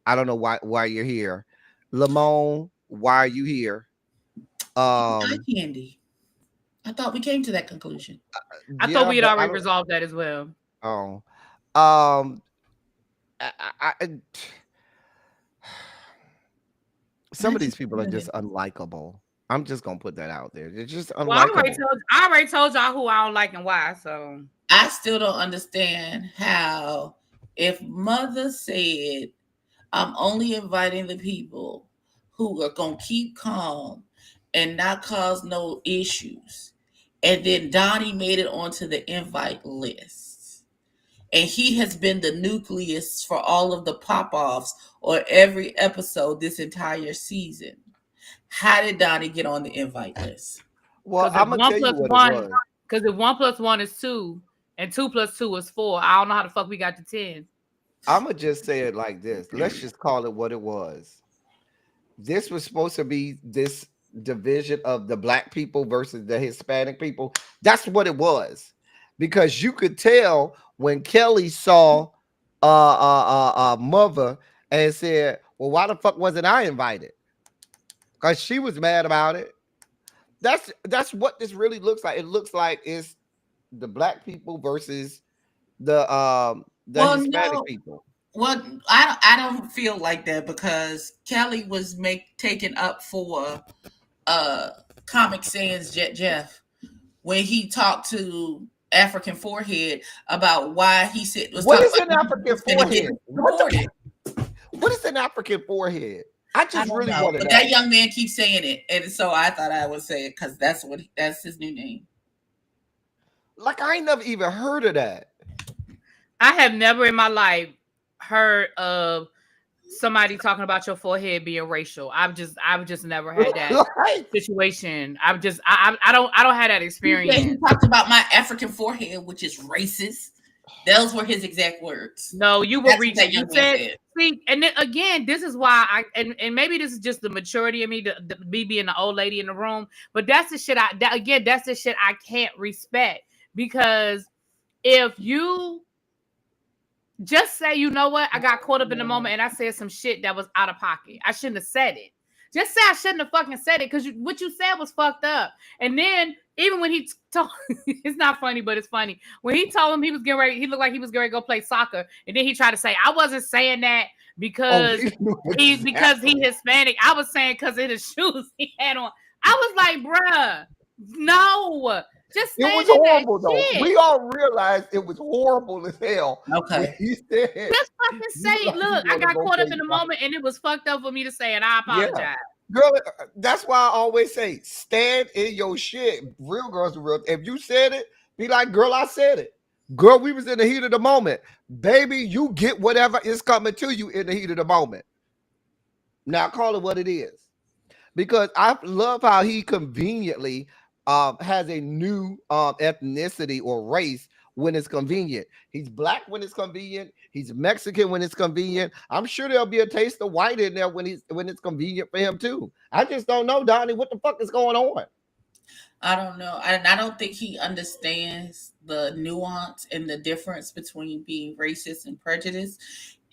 I don't know why you're here. Lamone, why are you here? Eye candy. I thought we came to that conclusion. I thought we had already resolved that as well. Oh, some of these people are just unlikable. I'm just gonna put that out there. They're just unlikable. Well, I already told y'all who I don't like and why. So I still don't understand how, if Mother said, I'm only inviting the people who are gonna keep calm and not cause no issues, and then Donnie made it onto the invite list, and he has been the nucleus for all of the pop-offs or every episode this entire season. How did Donnie get on the invite list? Well, I'm gonna tell you what it was. Because if 1 + 1 is 2, and 2 + 2 is 4, I don't know how the fuck we got to 10. I'm gonna just say it like this. Let's just call it what it was. This was supposed to be this division of the black people versus the Hispanic people. That's what it was, because you could tell when Kelly saw mother and said, "Well, why the fuck wasn't I invited?" Because she was mad about it. That's what this really looks like. It looks like it's the black people versus the Hispanic people. Well, I don't feel like that because Kelly was taken up for Comic Sans Jeff when he talked to African Forehead about why he said was what talking is an African forehead? What is an African forehead? I just really want to know. But that young man keeps saying it, and so I thought I would say it because that's his new name. Like, I ain't never even heard of that. I have never in my life heard of somebody talking about your forehead being racial. I've just never had that situation. I don't have that experience. He talked about my African forehead, which is racist. Those were his exact words. No, you were reaching. You said, see, and then again, this is why and maybe this is just the maturity of me, me being the old lady in the room. But that's the shit that's the shit I can't respect, because if you just say, you know what, I got caught up in the moment and I said some shit that was out of pocket, I shouldn't have said it. Just say I shouldn't have fucking said it because what you said was fucked up. And then even when he told, it's not funny, but it's funny. When he told him he was getting ready, he looked like he was going to go play soccer. And then he tried to say, I wasn't saying that because he's Hispanic. I was saying because of the shoes he had on. I was like, bruh, no. Just it was horrible though. Shit. We all realized it was horrible as hell. Okay. He said, just fucking say, look, I got caught up in the moment and it was fucked up for me to say, and I apologize. Yeah. Girl, that's why I always say, stand in your shit. Real girls are real. If you said it, be like, girl, I said it. Girl, we was in the heat of the moment. Baby, you get whatever is coming to you in the heat of the moment. Now call it what it is. Because I love how he conveniently has a new ethnicity or race when it's convenient. He's black when it's convenient. He's Mexican when it's convenient. I'm sure there'll be a taste of white in there when it's convenient for him too. I just don't know, Donnie, what the fuck is going on? I don't know. I don't think he understands the nuance and the difference between being racist and prejudiced,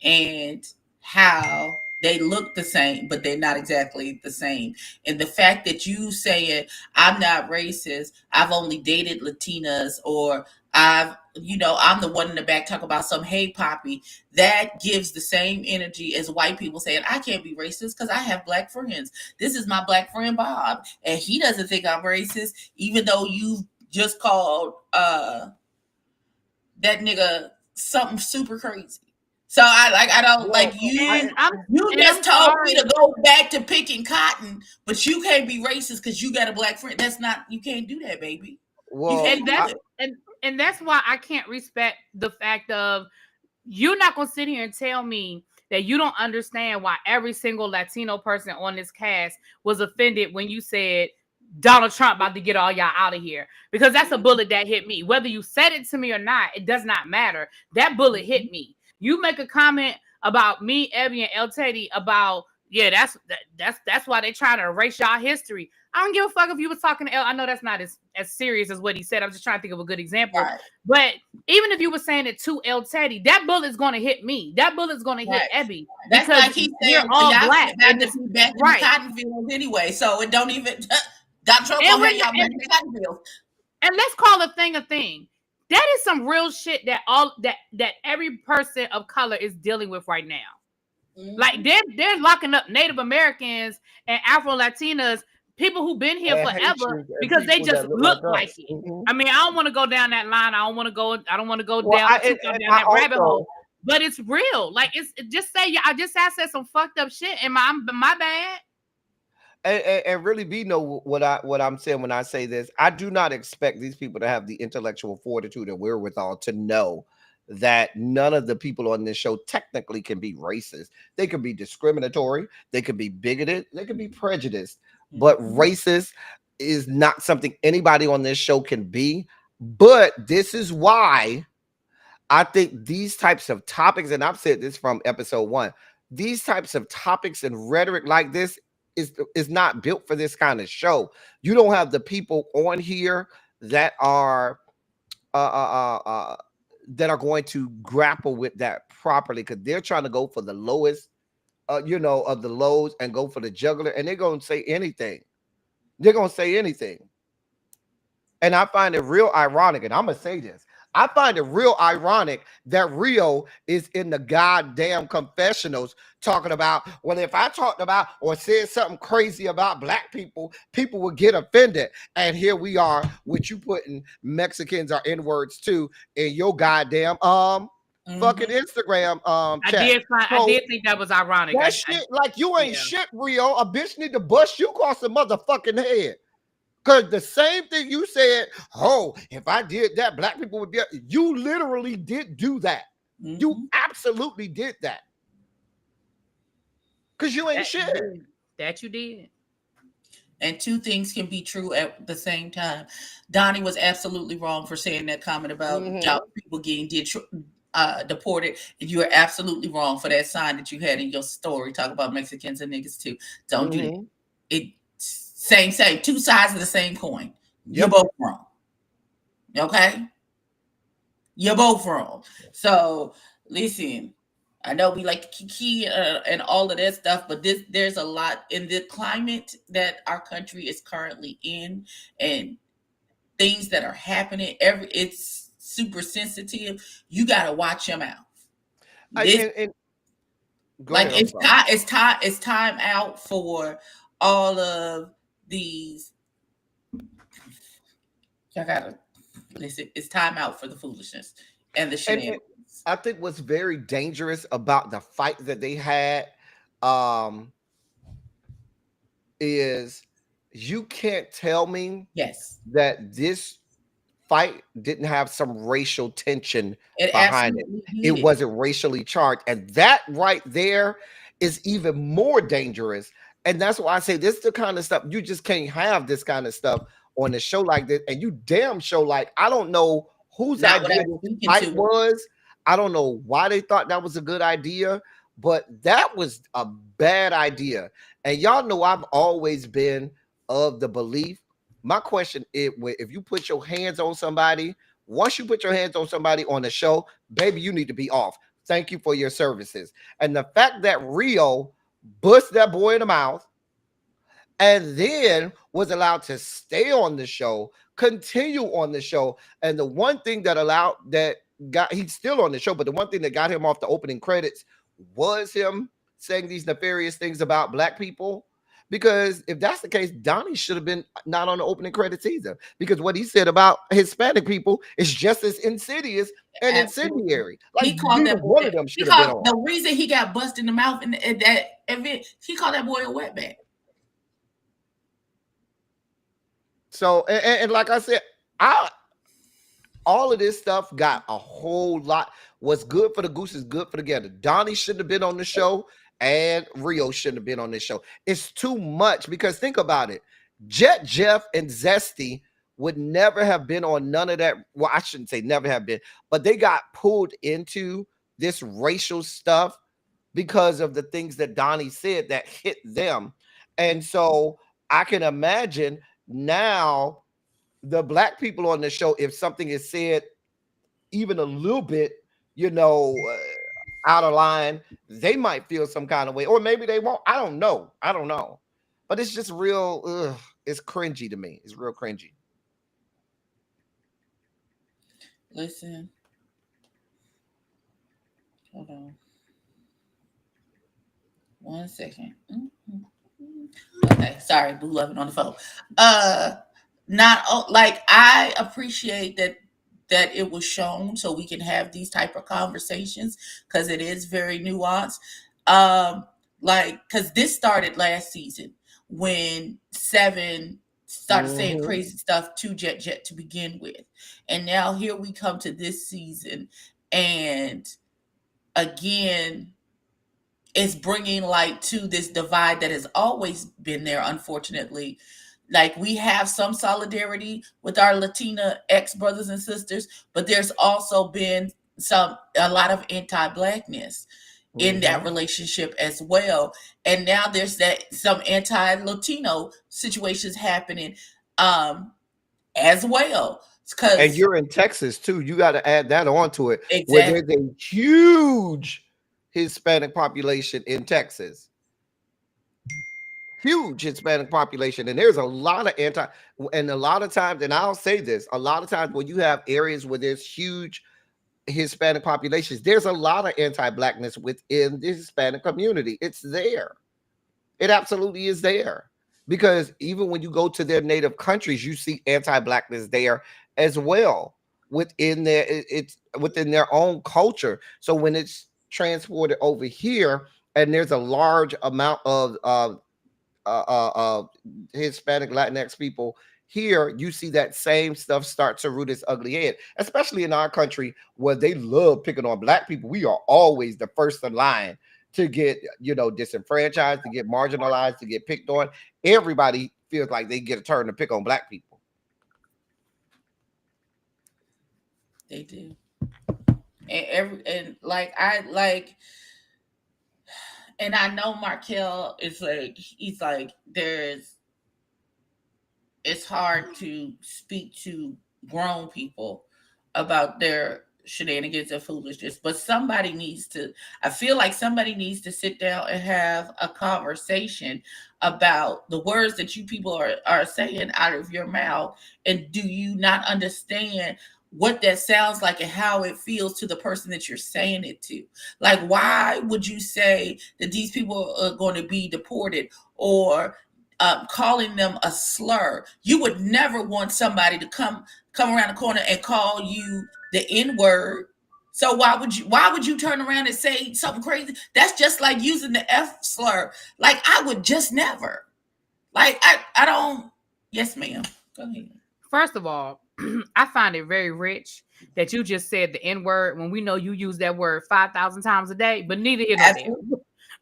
and how they look the same, but they're not exactly the same. And the fact that you saying, I'm not racist, I've only dated Latinas, or I'm the one in the back talk about some hey poppy, that gives the same energy as white people saying, I can't be racist because I have black friends. This is my black friend Bob, and he doesn't think I'm racist, even though you just called that nigga something super crazy. So I don't like you. You just told me to go back to picking cotton, but you can't be racist because you got a black friend. That's not, you can't do that, baby. Well, and that's why I can't respect the fact of, you're not gonna sit here and tell me that you don't understand why every single Latino person on this cast was offended when you said Donald Trump about to get all y'all out of here, because that's a bullet that hit me. Whether you said it to me or not, it does not matter. That bullet hit me. You make a comment about me, Ebby, and El Teddy about, yeah, that's why they're trying to erase y'all history. I don't give a fuck if you was talking to El. I know that's not as serious as what he said. I'm just trying to think of a good example. Right. But even if you were saying it to El Teddy, that bullet's going to hit me. That bullet's going to hit Ebby. That's like he said, all black. Back in the cotton fields anyway, so it don't even. Donald Trump y'all back in the cotton fields. And let's call a thing a thing. That is some real shit that every person of color is dealing with right now. Mm-hmm. Like they're locking up Native Americans and Afro Latinas, people who've been here forever, because they just look like it. Mm-hmm. I mean, I don't want to go down that line. I don't want to go down that rabbit hole. But it's real. Like it's just say I said some fucked up shit, and my bad. And really be know what I'm saying when I say this. I do not expect these people to have the intellectual fortitude and wherewithal to know that none of the people on this show technically can be racist. They can be discriminatory, they can be bigoted, they can be prejudiced, but racist is not something anybody on this show can be. But this is why I think these types of topics, and I've said this from episode 1, these types of topics and rhetoric like this is not built for this kind of show. You don't have the people on here that are that are going to grapple with that properly, because they're trying to go for the lowest, of the lows, and go for the juggler, and they're going to say anything. They're going to say anything. And I find it real ironic, and I'm going to say this. I find it real ironic that Rio is in the goddamn confessionals talking about, well, if I talked about or said something crazy about black people, people would get offended. And here we are with you putting Mexicans or N-words too in your goddamn fucking Instagram chat. I did think that was ironic. That shit, like, you ain't shit, Rio. A bitch need to bust you across the motherfucking head. Because the same thing you said, oh, if I did that, black people would be, you literally did do that. You absolutely did that. Because you ain't shit. That you did. And two things can be true at the same time. Donnie was absolutely wrong for saying that comment about people getting deported. And you are absolutely wrong for that sign that you had in your story. Talk about Mexicans and niggas too. Don't do that. It same, two sides of the same coin. You're both wrong. Okay? You're both wrong. So listen, I know we like Kiki and all of that stuff, but there's a lot in the climate that our country is currently in, and things that are happening. It's super sensitive. You gotta watch your mouth. It's time out for all of these. I gotta listen. It's time out for the foolishness and the shenanigans. I think what's very dangerous about the fight that they had is you can't tell me that this fight didn't have some racial tension behind it. It wasn't racially charged. And that right there is even more dangerous. And that's why I say this is the kind of stuff you just can't have this kind of stuff on a show like this. And you damn show like, I don't know whose idea this fight was. I don't know why they thought that was a good idea, but that was a bad idea. And y'all know I've always been of the belief. My question is, if you put your hands on somebody, once you put your hands on somebody on the show, baby, you need to be off. Thank you for your services. And the fact that Rio bust that boy in the mouth and then was allowed to stay on the show, continue on the show. And the one thing that he's still on the show, but the one thing that got him off the opening credits was him saying these nefarious things about black people. Because if that's the case, Donnie should have been not on the opening credits either. Because what he said about Hispanic people is just as insidious and incendiary. Like, he called that boy, one of them should have been on. The reason he got busted in the mouth in that event, he called that boy a wetback. So, and like I said, all of this stuff got a whole lot. What's good for the goose is good for the gander. Donnie shouldn't have been on the show, and Rio shouldn't have been on this show. It's too much, because think about it. Jet, Jeff, and Zesty would never have been on none of that. Well, I shouldn't say never have been, but they got pulled into this racial stuff because of the things that Donnie said that hit them. And so I can imagine now the black people on the show, if something is said even a little bit, out of line, they might feel some kind of way, or maybe they won't. I don't know. But it's just real. It's cringy to me. It's real cringy. Listen. Hold on. 1 second. Okay, sorry, Boo Loving on the phone. Not like, I appreciate that it was shown so we can have these type of conversations, because it is very nuanced. Because this started last season when Seven started saying crazy stuff to Jet to begin with. And now here we come to this season, and again, it's bringing light to this divide that has always been there, unfortunately. Like, we have some solidarity with our Latina ex-brothers and sisters, but there's also been a lot of anti-blackness. in that relationship as well. And now there's that some anti-Latino situations happening as well. And Because you're in Texas too. You got to add that on to it, where exactly. there's a huge Hispanic population in Texas. Huge Hispanic population, and there's a lot of and a lot of times, and I'll say this, a lot of times when you have areas where there's huge Hispanic populations, there's a lot of anti-blackness within the Hispanic community. It's there. It absolutely is there. Because even when you go to their native countries, you see anti-blackness there as well within it's within their own culture. So when it's transported over here, and there's a large amount of Hispanic Latinx people here, you see that same stuff start to root its ugly head, especially in our country where they love picking on black people. We are always the first in line to get, disenfranchised, to get marginalized, to get picked on. Everybody feels like they get a turn to pick on black people. They do. And I know Markel is he's like, it's hard to speak to grown people about their shenanigans and foolishness, but I feel like somebody needs to sit down and have a conversation about the words that you people are saying out of your mouth. And do you not understand what that sounds like and how it feels to the person that you're saying it to? Like, why would you say that these people are going to be deported, or calling them a slur? You would never want somebody to come around the corner and call you the N-word. So why would you turn around and say something crazy? That's just like using the F slur. Like, I would just never. Like, I don't. Yes, ma'am. Go ahead. First of all, I find it very rich that you just said the N-word when we know you use that word 5,000 times a day, but neither here nor there.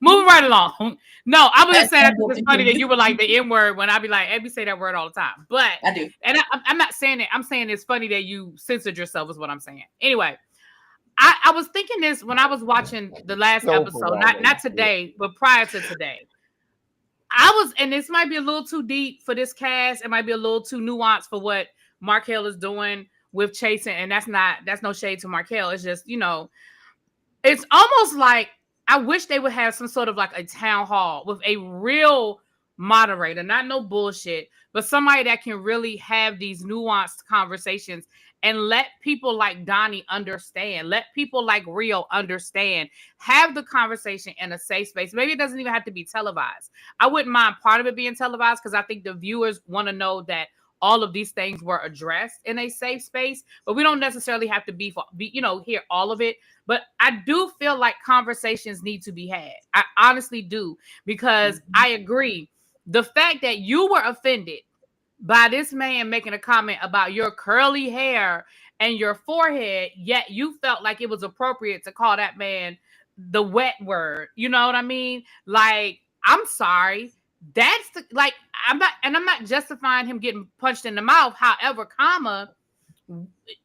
Moving right along. No, I was just saying it's funny that you were like the N-word when I be like, Abby say that word all the time. But I do. And I'm not saying it. I'm saying it's funny that you censored yourself is what I'm saying. Anyway, I was thinking this when I was watching the last episode, not today, but prior to today. And this might be a little too deep for this cast. It might be a little too nuanced for what Markel is doing with Chase, and that's no shade to Markel. It's just, it's almost like I wish they would have some sort of like a town hall with a real moderator, not no bullshit, but somebody that can really have these nuanced conversations and let people like Donnie understand, let people like Rio understand, have the conversation in a safe space. Maybe it doesn't even have to be televised. I wouldn't mind part of it being televised because I think the viewers want to know that all of these things were addressed in a safe space, but we don't necessarily have to hear all of it. But I do feel like conversations need to be had. I honestly do, because I agree. The fact that you were offended by this man making a comment about your curly hair and your forehead, yet you felt like it was appropriate to call that man the wet word. You know what I mean? Like, I'm sorry. That's I'm not justifying him getting punched in the mouth. However,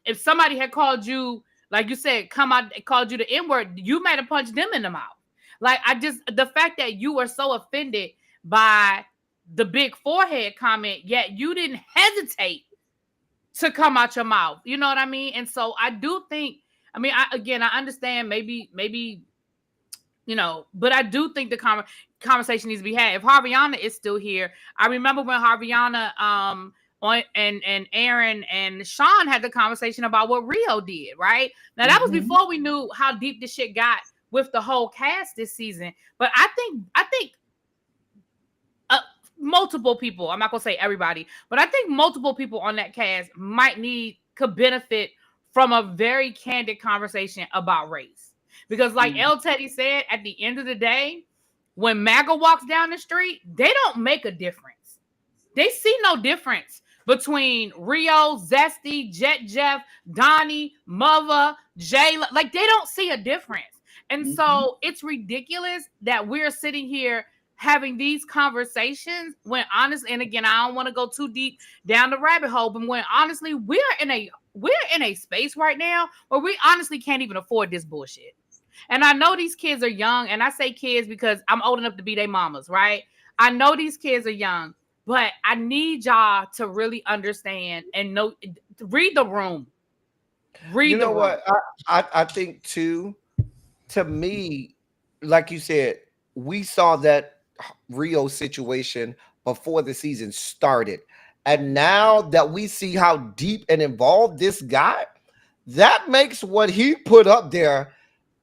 if somebody had called you, like you said, called you the N-word, you might have punched them in the mouth. Like, the fact that you were so offended by the big forehead comment, yet you didn't hesitate to come out your mouth. You know what I mean? And so I do think, I understand maybe, but I do think the conversation needs to be had. If Harviana is still here, I remember when Harviana and Aaron and Sean had the conversation about what Rio did, right? Now that was before we knew how deep this shit got with the whole cast this season. But I think multiple people, I'm not gonna say everybody, but I think multiple people on that cast could benefit from a very candid conversation about race. Because like El Teddy said, at the end of the day, when MAGA walks down the street, they don't make a difference. They see no difference between Rio, Zesty, Jet Jeff, Donnie, Mother, Jay. Like, they don't see a difference. And so it's ridiculous that we're sitting here having these conversations when honestly, and again, I don't want to go too deep down the rabbit hole, but when honestly, we're in a space right now where we honestly can't even afford this bullshit. And I know these kids are young, and I say kids because I'm old enough to be their mamas, right? I know these kids are young, but I need y'all to really understand and know, read the room. You Read the know room. what? I think too, to me, like you said, we saw that Rio situation before the season started. And now that we see how deep and involved this guy, that makes what he put up there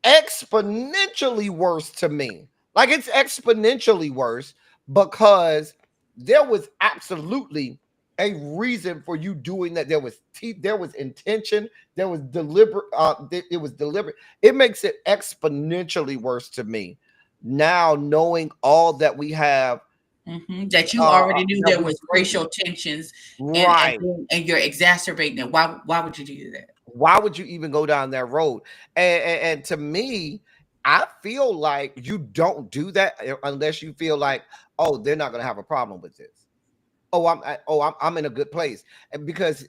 exponentially worse to me. Like it's exponentially worse because there was absolutely a reason for you doing that. There was there was intention, there was deliberate, it was deliberate. It makes it exponentially worse to me now, knowing all that we have. That you already knew That there we was racial tensions, and right. and you're exacerbating it. Why would you do that? Why would you even go down that road? And to me, I feel like you don't do that unless you feel like, oh, they're not going to have a problem with this. Oh, I'm in a good place, and because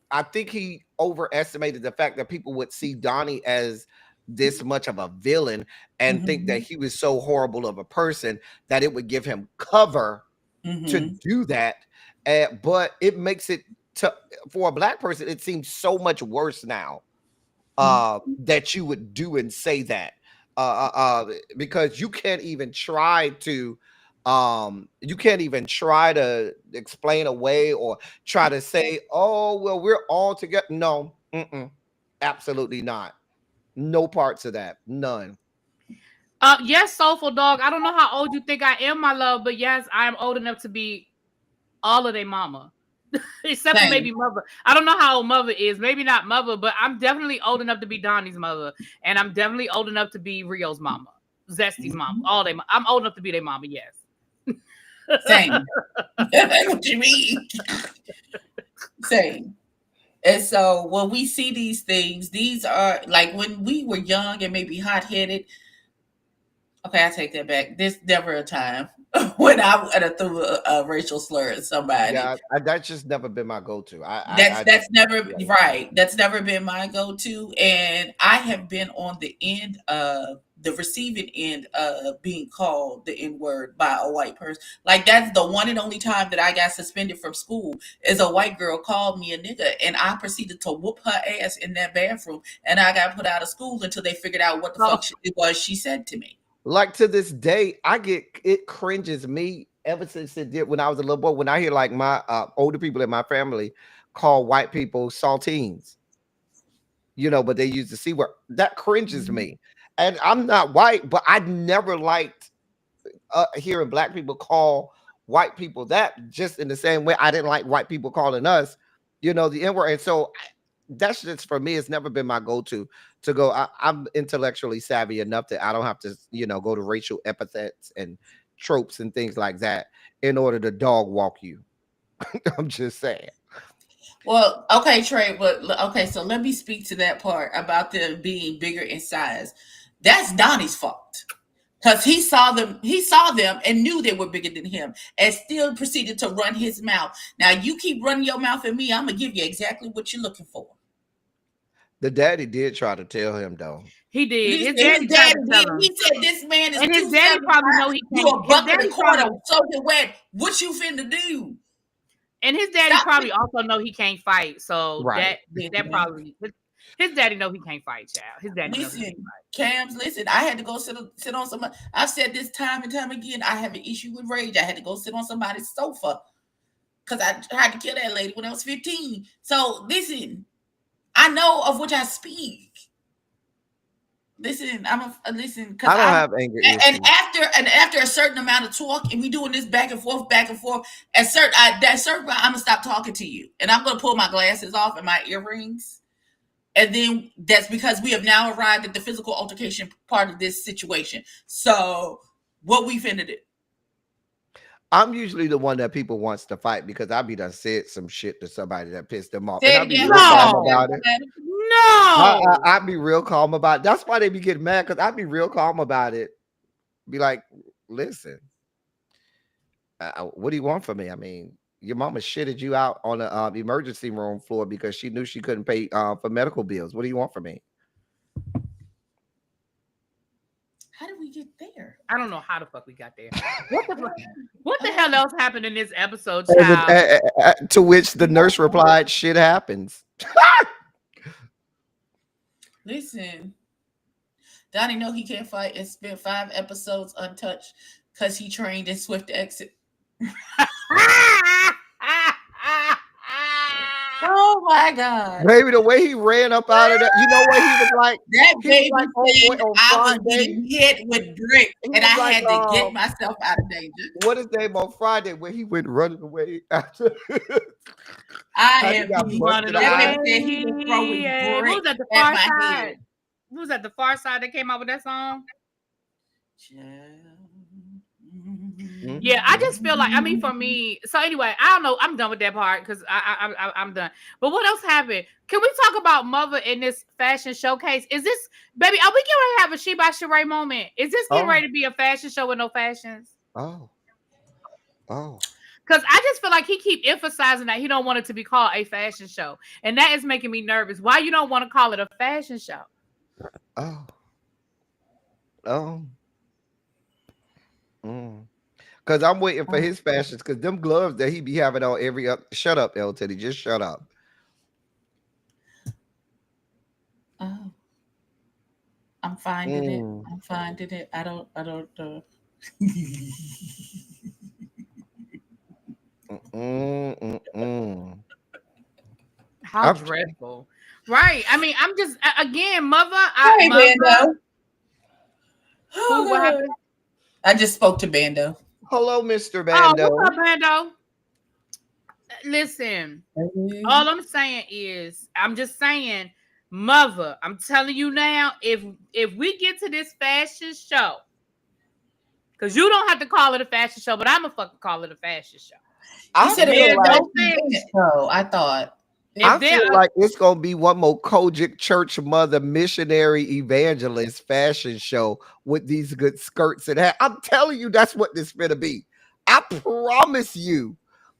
I think he overestimated the fact that people would see Donnie as this much of a villain and think that Mm-hmm. he was so horrible of a person that it would give him cover to Mm-hmm. do that. But it makes it to for a black person, it seems so much worse now that you would do and say that because you can't even try to explain away or try to say, oh well, we're all together. No, absolutely not. No parts of that, none. Yes, soulful dog. I don't know how old you think I am, my love, but yes, I am old enough to be all of their mama. Except for Same. maybe mother. I don't know how old mother is. Maybe not mother, but I'm definitely old enough to be Donnie's mother. And I'm definitely old enough to be Rio's mama. Zesty's mama. All they I'm old enough to be their mama, yes. Same. What you mean? Same. And so when we see these things, these are like when we were young and maybe hot headed. Okay, I take that back. There's never a time when I would have threw a racial slur at somebody. Yeah, that's just never been my go-to. I That's just never yeah. right. That's never been my go-to, and I have been on the end of the receiving end of being called the N-word by a white person. Like that's the one and only time that I got suspended from school is a white girl called me a nigga, and I proceeded to whoop her ass in that bathroom, and I got put out of school until they figured out what the fuck it was she said to me. Like to this day, it cringes me ever since it did when I was a little boy. When I hear like my older people in my family call white people saltines, but they use the C word. That cringes Mhm. me. And I'm not white, but I never liked hearing black people call white people that, just in the same way I didn't like white people calling us, the N word. And so that's just for me. It's never been my go-to to go. I'm intellectually savvy enough that I don't have to, go to racial epithets and tropes and things like that in order to dog walk you. I'm just saying. Well, okay, Trey, but okay, so let me speak to that part about them being bigger in size. That's Donnie's fault. Because he saw them and knew they were bigger than him and still proceeded to run his mouth. Now you keep running your mouth at me, I'm gonna give you exactly what you're looking for. The daddy did try to tell him though. He did. His His daddy tried dad to did. tell him. He said this man is And his daddy 275. probably know he You can't. a His bucket daddy of quarter probably soaking wet. What you finna do? and his daddy Stop probably it. also know he can't fight. So Right. that probably his daddy know he can't fight, child. His daddy know he can't Listen, fight. Cams, listen, I had to go sit on some. I've said this time and time again. I have an issue with rage. I had to go sit on somebody's sofa because I tried to kill that lady when I was 15. So listen, I know of which I speak. Listen, listen because I don't I'm have anger issues. and after a certain amount of talk, and we doing this back and forth, at certain point, I'm gonna stop talking to you, and I'm gonna pull my glasses off and my earrings. And then that's because we have now arrived at the physical altercation part of this situation. So what we finna do? I'm usually the one that people wants to fight because I be done said some shit to somebody that pissed them off, Say and it I be again. real calm No. about it. No. I be real calm about it. That's why they be getting mad, because I be real calm about it. Be like, listen, what do you want from me? I mean, your mama shitted you out on the emergency room floor because she knew she couldn't pay for medical bills. What do you want from me? How did we get there? I don't know how the fuck we got there. What the hell else happened in this episode, child? To which the nurse replied, "Shit happens." Listen, Donnie know he can't fight and spent 5 episodes untouched because he trained in swift exit. Oh my God. Baby, the way he ran up out of that, you know what he was like? That He baby was like, said on I was Friday. getting hit with bricks He and was I like, had to get myself out of danger. What is name on Friday when he went running away after? I am running that away. baby said he was throwing Who bricks was at the at far my side? head. Who was at the far side that came out with that song? Yeah, I just feel like, I mean, for me, so anyway, I don't know, I'm done with that part because I'm done. But what else happened? Can we talk about Mother in this fashion showcase? Is this, baby, are we getting ready to have a She by Sheree moment? Is this getting ready to be a fashion show with no fashions? Oh. Because I just feel like he keep emphasizing that he don't want it to be called a fashion show. And that is making me nervous. Why you don't want to call it a fashion show? Because I'm waiting for his fashions, because them gloves that he be having on every up. Shut up, L Teddy. Just shut up. Oh, I'm finding it. I'm finding it. I don't. How dreadful. Right. I mean, I'm just, again, Mother. Hey, Bando. Who, what happened? I just spoke to Bando. Hello, Mr. Bando. Oh, what's up, Bando? Listen, all I'm saying is, I'm just saying, Mother, I'm telling you now, if we get to this fashion show, because you don't have to call it a fashion show, but I'm going to fucking call it a fashion show. I said it was a show, I thought. I feel like it's going to be one more Kojic Church Mother missionary evangelist fashion show with these good skirts and hat. I'm telling you, that's what this finna be. I promise you,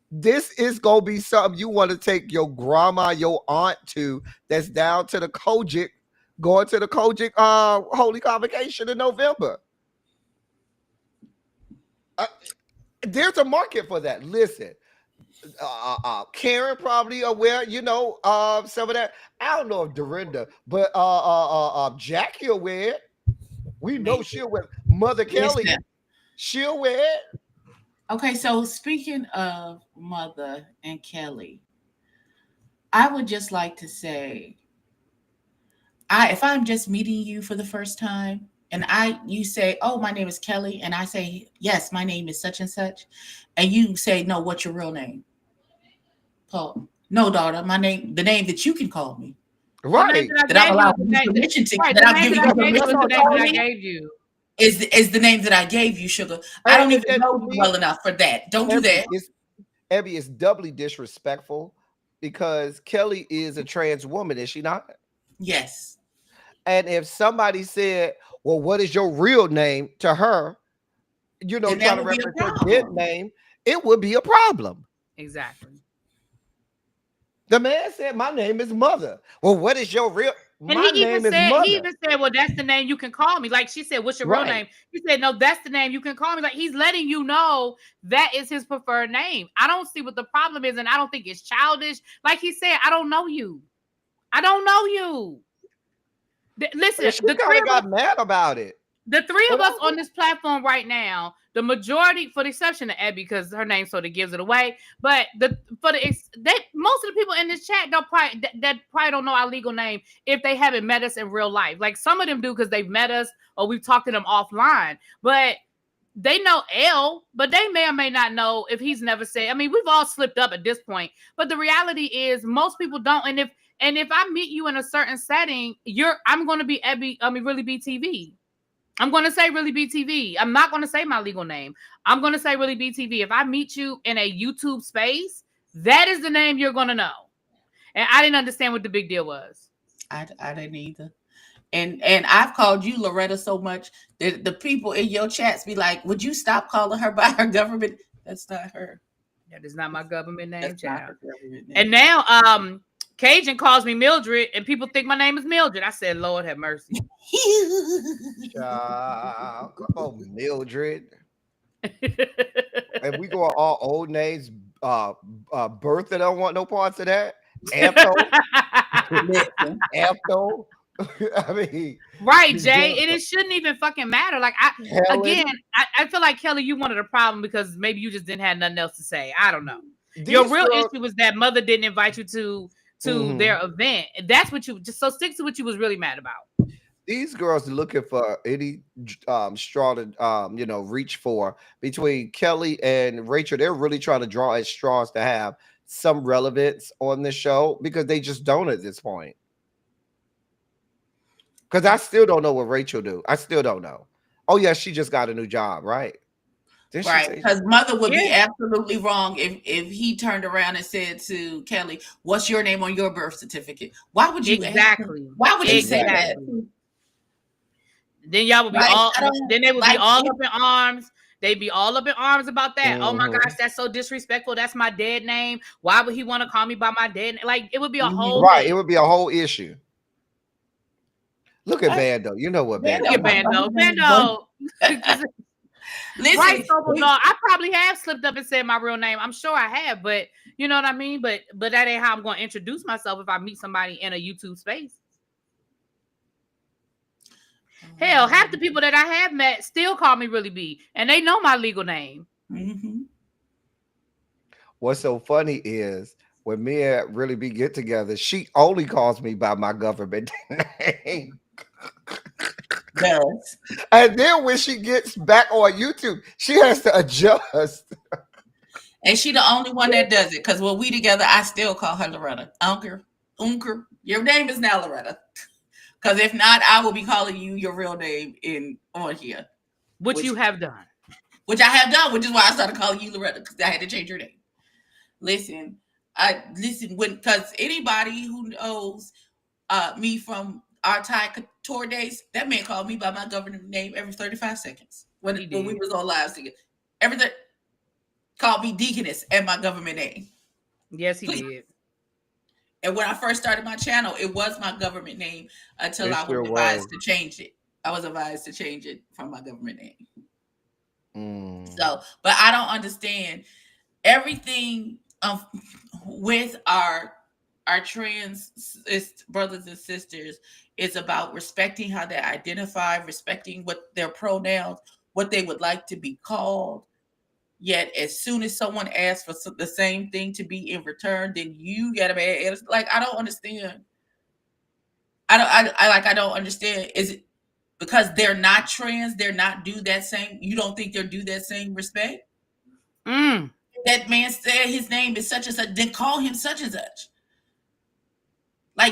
this is going to be something you want to take your grandma, your aunt to, that's down to the Kojic, going to the Kojic Holy Convocation in November. There's a market for that. Listen. Karen probably aware, some of that. I don't know if Dorinda, but Jackie aware. We know she'll wear. Mother Kelly, she'll wear. Okay, so speaking of Mother and Kelly, I would just like to say, if I'm just meeting you for the first time, and you say, "Oh, my name is Kelly," and I say, "Yes, my name is such and such," and you say, "No, what's your real name?" Paul. No, daughter, my name, the name that you can call me. Right. That I'm allowed permission to. That I'm giving you permission to call me. Is the name that I gave you, sugar. I don't even know you well enough for that. Don't do that. Abby, is doubly disrespectful because Kelly is a trans woman, is she not? Yes. And if somebody said, "Well, what is your real name?" to her, trying to represent their name, it would be a problem. Exactly. The man said, "My name is Mother." Well, what is your real? My name is Mother. He even said, "Well, that's the name you can call me." Like she said, "What's your real name?" He said, "No, that's the name you can call me." Like he's letting you know that is his preferred name. I don't see what the problem is, and I don't think it's childish. Like he said, I don't know you. I don't know you. Listen, the three of us got mad about it. The three of us on this platform right now, the majority, for the exception of Abby, because her name sort of gives it away, but most of the people in this chat that probably don't know our legal name if they haven't met us in real life. Like some of them do because they've met us or we've talked to them offline, but they know L, but they may or may not know if he's never said. I mean, we've all slipped up at this point, but the reality is most people don't. And if I meet you in a certain setting, I'm going to be Abby. I mean, really BTV. I'm going to say really BTV. I'm not going to say my legal name. I'm going to say really BTV. If I meet you in a YouTube space, that is the name you're going to know. And I didn't understand what the big deal was. I didn't either. And I've called you Loretta so much that the people in your chats be like, "Would you stop calling her by her government?" That's not her. That is not my government name, child. And now, Cajun calls me Mildred, and people think my name is Mildred. I said, Lord have mercy. Come on, Mildred. And we go all old names. Bertha don't want no parts of that. Anto. Anto. I mean, right, Jay. And it shouldn't even fucking matter. Like I feel like Kelly, you wanted a problem because maybe you just didn't have nothing else to say. I don't know. Your real issue was that mother didn't invite you to their event. That's what you just so stick to what you was really mad about. These girls are looking for any straw to reach for between Kelly and Rachel. They're really trying to draw at straws to have some relevance on the show because they just don't at this point. Because I still don't know what Rachel do. I still don't know. Oh yeah, she just got a new job, right? Right, because mother would be absolutely wrong if he turned around and said to Kelly, "What's your name on your birth certificate?" Why would you exactly? Why would you say that? Then y'all would be then they would be all up in arms. They'd be all up in arms about that. Oh my gosh, that's so disrespectful. That's my dead name. Why would he want to call me by my dead name? Like it would be a whole thing. It would be a whole issue. Look at Bando. You know what Bando? Look at Bando. Listen, right, I probably have slipped up and said my real name. I'm sure I have, but you know what I mean. But that ain't how I'm going to introduce myself if I meet somebody in a YouTube space. Hell, half the people that I have met still call me Really B, and they know my legal name. Mm-hmm. What's so funny is when me and Really B get together, she only calls me by my government name. Yes. And then when she gets back on YouTube, she has to adjust. And she the only one that does it because when we together, I still call her Loretta. Unker, your name is now Loretta. Because if not, I will be calling you your real name on here. Which you have done. Which I have done, which is why I started calling you Loretta, because I had to change your name. Listen, because anybody who knows me from our Thai Couture days, that man called me by my government name every 35 seconds when we was on live together. Everything called me Deaconess and my government name. Yes, he did. And when I first started my channel, it was my government name until I was advised to change it. I was advised to change it from my government name. So, but I don't understand everything with our trans brothers and sisters. It's about respecting how they identify, respecting what their pronouns, what they would like to be called. Yet, as soon as someone asks for the same thing to be in return, then you got to be like, I don't understand. I don't understand. Is it because they're not trans? They're not do that same. You don't think they're do that same respect? That man said his name is such and such. Then call him such and such. I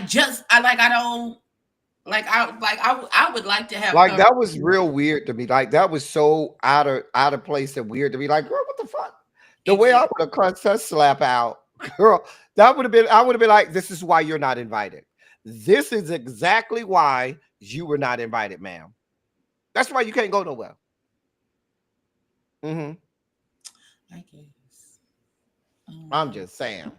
would like to have that was real weird to me. Like that was so out of place and weird to me. Like, girl, what the fuck? The way I would have cussed her slap out, girl, I would have been like, this is why you're not invited. This is exactly why you were not invited, ma'am. That's why you can't go nowhere. I guess. I'm just saying.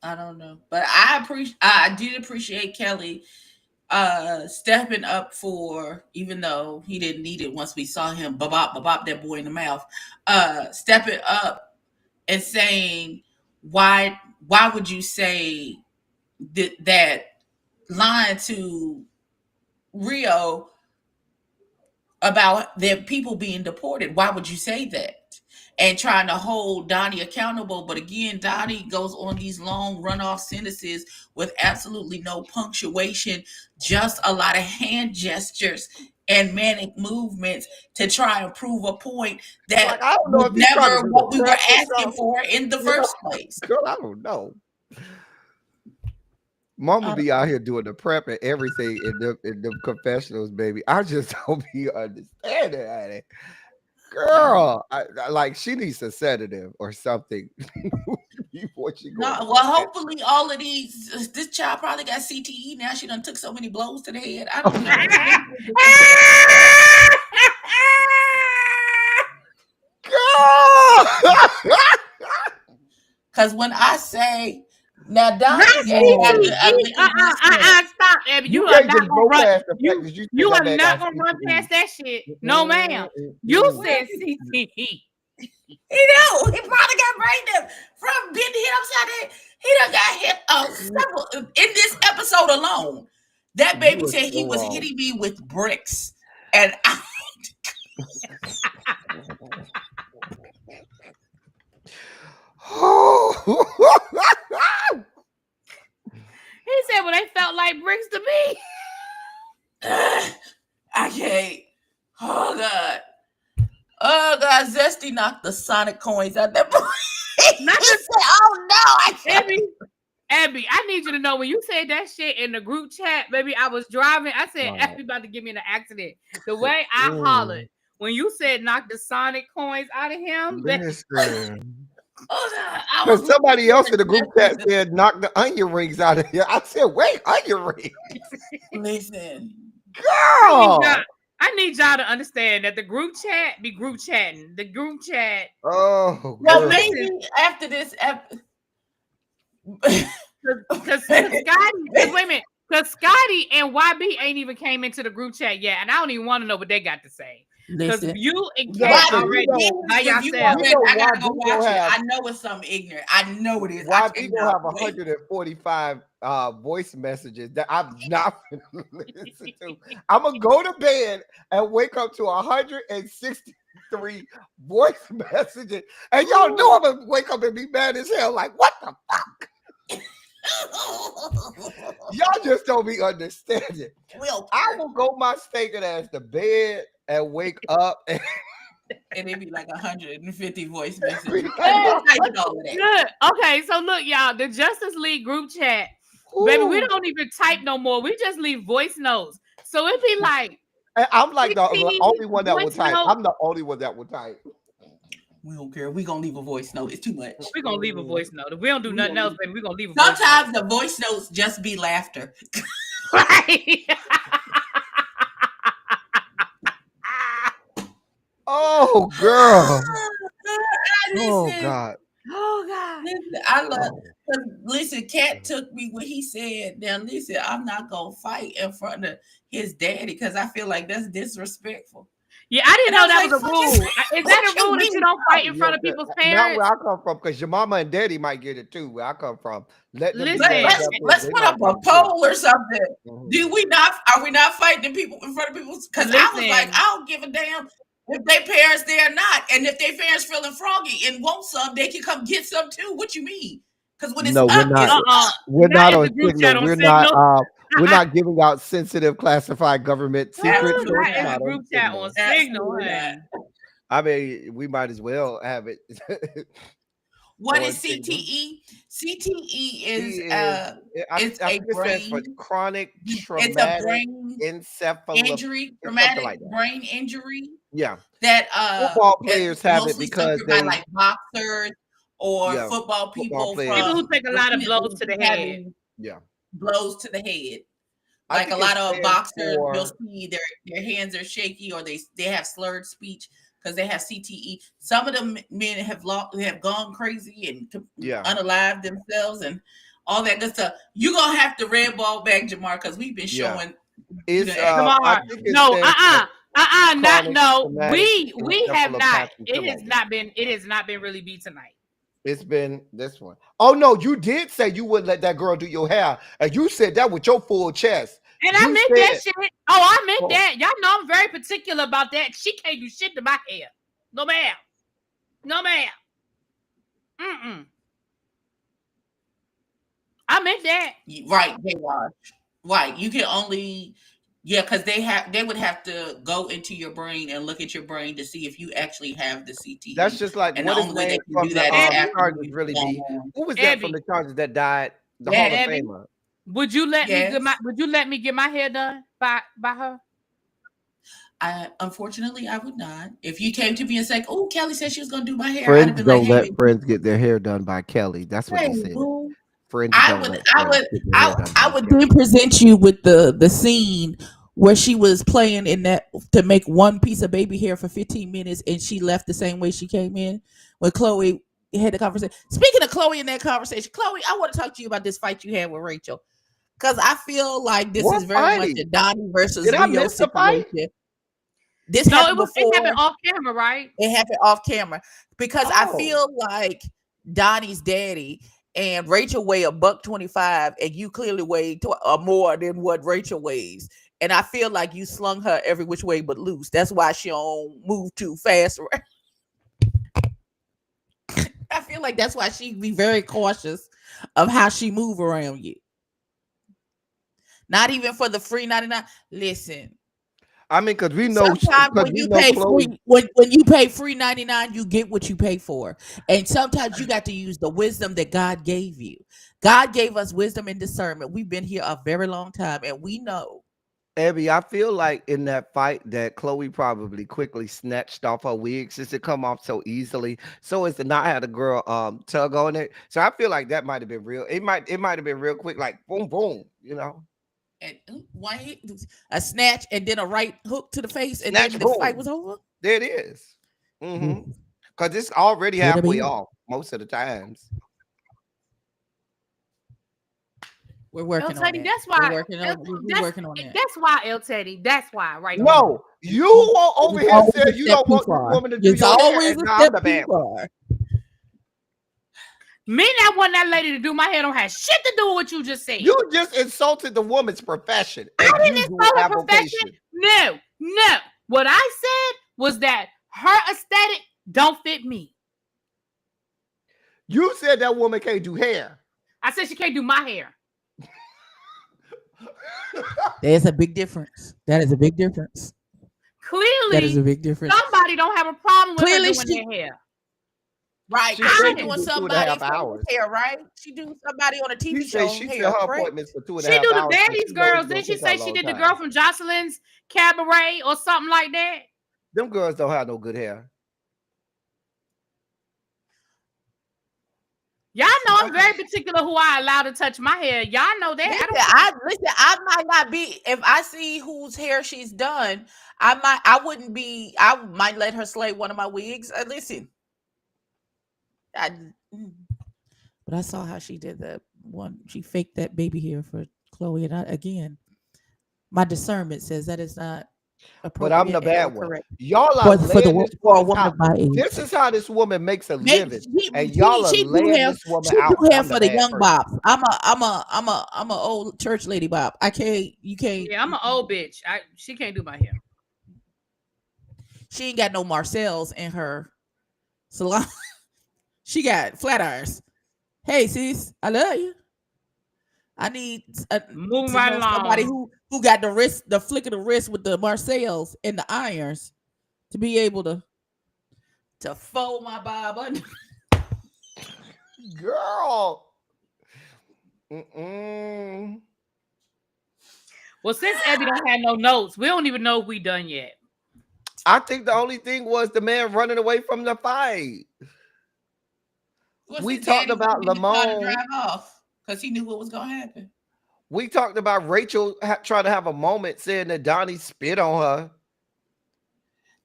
I don't know, but I did appreciate Kelly stepping up for, even though he didn't need it once we saw him bop that boy in the mouth, stepping up and saying, why would you say that line to Rio about their people being deported? Why would you say that? And trying to hold Donnie accountable. But again, Donnie goes on these long runoff sentences with absolutely no punctuation, just a lot of hand gestures and manic movements to try and prove a point that was never what we were asking for in the first place. Girl, I don't know. Mama be out here doing the prep and everything in the confessionals, baby. I just don't be understanding it. Girl, I she needs a sedative or something. Well, hopefully all of these, this child probably got CTE now. She done took so many blows to the head. I don't know. Because when I say Now, Not Donnie had a liquor mustache. stop, Abby. You are can't not just gonna go run. past the fact that you said You that are man not got gonna run CTE. past that shit. No, ma'am. You said CTE. He know. He probably got brain damage from getting hit upside the head. He done got hit several in this episode alone. That baby You are said he so was wrong. hitting me with bricks. And I, He said, well, they felt like bricks to me. I can't. Oh God. Oh God, Zesty knocked the Sonic coins out that boy. Not He just said, oh no, I can't. Abby, I need you to know when you said that shit in the group chat, baby, I was driving. I said, Right. Abby about to get me in an accident. The way I hollered when you said knock the Sonic coins out of him, Listen. Oh God. I Because was somebody else in the group chat said knock the onion rings out of here. I said, wait, onion rings. listen. Girl. I need y'all to understand that the group chat be group chatting. The group chat. Oh, Well, girl. maybe after this Because Scotty, wait a minute. Because Scotty and YB ain't even came into the group chat yet. And I don't even want to know what they got to say. Because you and Kat already by yourself. I gotta go watch it. I know it's something ignorant. I know it is. Why people have 145 voice messages that I'm not gonna listen to. I'm gonna go to bed and wake up to 163 voice messages, and y'all know I'm gonna wake up and be mad as hell. Like, what the fuck? Y'all just don't be understanding. I will go my stinking ass to bed and wake up and it'd be like 150 voice messages. Good. Okay, so look, y'all, the Justice League group chat, baby, we don't even type no more. We just leave voice notes. So it'd be like, and I'm like the only one that will voice type. note. I'm the only one that will type. We don't care. We're gonna leave a voice note. It's too much. We're gonna leave a voice note. If we don't do nothing else, baby, we're gonna leave a voice note. Sometimes the voice notes just be laughter. Right. Oh, girl. Oh God. Oh God. Listen, I love. Listen, Kat took me when he said, "Now listen, I'm not gonna fight in front of his daddy because I feel like that's disrespectful." Yeah, I didn't know that was a like, rule. Is that a rule that you don't fight in front of people's Not parents? where I come from, because your mama and daddy might get it too. Where I come from, let them Listen, let's put up a poll or something. Do we not? Are we not fighting people in front of people? Because I was like, I don't give a damn if their parents there or not, and if their parents feeling froggy and want some, they can come get some too. What you mean? Because when it's no, up, we're not on group Signal. chat on We're Signal. not. We're not giving out sensitive, classified government secrets. Not in the group chat on Signal. I mean, we might as well have it. What is CTE? CTE is it's a brain for chronic traumatic it's a brain injury, traumatic brain injury. Yeah, that football players have it because they by like boxers or football people who take a lot of blows to the head. Yeah, blows to the head. Like a lot of boxers, you'll see their hands are shaky or they have slurred speech because they have CTE. Some of them men have gone crazy and unalived themselves and all that good stuff. You're gonna have to red ball back, Jamar, because we've been showing. We have not. It has not been really beat tonight. It's been this one. Oh no, you did say you wouldn't let that girl do your hair, and you said that with your full chest. And I meant that shit. Oh, I meant that. Y'all know I'm very particular about that. She can't do shit to my hair. No, ma'am. No, ma'am. I meant that. Right, they are. Right. You can only because they would have to go into your brain and look at your brain to see if you actually have the CTE. That's just like and what the is only way they named can from do the that charges really be? Who was that from the charges that died? The Hall of Famer. Would you let me get my hair done by her? Unfortunately, I would not. If you came to me and said, "Oh, Kelly said she was going to do my hair," friends I'd have been don't like, let friends get their hair done by Kelly. That's what he said. Friends I would then present you with the scene where she was playing in that to make one piece of baby hair for 15 minutes, and she left the same way she came in. When Chloe had the conversation. Speaking of Chloe in that conversation, Chloe, I want to talk to you about this fight you had with Rachel. Because I feel like this is very much a Donnie versus Did I Rio miss the fight? situation. This happened before. It happened off camera, right? It happened off camera. Because I feel like Donnie's daddy and Rachel weigh $125, and you clearly weigh more than what Rachel weighs. And I feel like you slung her every which way but loose. That's why she don't move too fast. I feel like that's why she be very cautious of how she move around you. Not even for the free 99. Listen. I mean, because we know sometimes when you pay free, when you pay free 99, you get what you pay for. And sometimes you got to use the wisdom that God gave you. God gave us wisdom and discernment. We've been here a very long time, and we know. Abby, I feel like in that fight that Chloe probably quickly snatched off her wig since it come off so easily, so as to not have the girl tug on it. So I feel like that might have been real. It might have been real quick, like boom, boom, you know. And one hit, a snatch, and then a right hook to the face, and snatch, then the boom. fight was over. There it is. Because it's already halfway off most of the times. We're working on it. That's why. We're working on it. That's why, El Teddy. That's why, right? No, you over here said you don't want this woman to do your hair. And I'm the bad one. Me not want that lady to do my hair don't have shit to do with what you just said. You just insulted the woman's profession. I didn't insult her profession. No. What I said was that her aesthetic don't fit me. You said that woman can't do hair. I said she can't do my hair. There's a big difference. That is a big difference. Clearly, that is a big difference. Somebody don't have a problem with her doing their hair. Right, she's doing somebody's hair, right? She do somebody on a TV show. She said her appointments for 2.5 hours. She do the Baddies girls. Didn't she say she did the girl from Jocelyn's Cabaret or something like that? Them girls don't have no good hair. Y'all know I'm very particular who I allow to touch my hair. Y'all know that. Listen, I might not be, if I see whose hair she's done, I might let her slay one of my wigs. Listen. But I saw how she did that one. She faked that baby hair for Chloe, and again, my discernment says that is not appropriate. But I'm the bad one. Correct. Y'all are for a woman of my age. This is how this woman makes a living, and y'all are laying this woman out. She do hair for the young bops. I'm a old church lady bop. You can't. Yeah, I'm an old bitch. She can't do my hair. She ain't got no Marcel's in her salon. She got flat irons. Hey, sis, I love you. I need moving right along. Somebody who got the flick of the wrist with the Marcel's and the irons to be able to fold my bob under. Girl. Well, since Abby don't have no notes, we don't even know if we done yet. I think the only thing was the man running away from the fight. We talked about Lamone drive off because he knew what was going to happen. We talked about Rachel trying to have a moment saying that Donnie spit on her.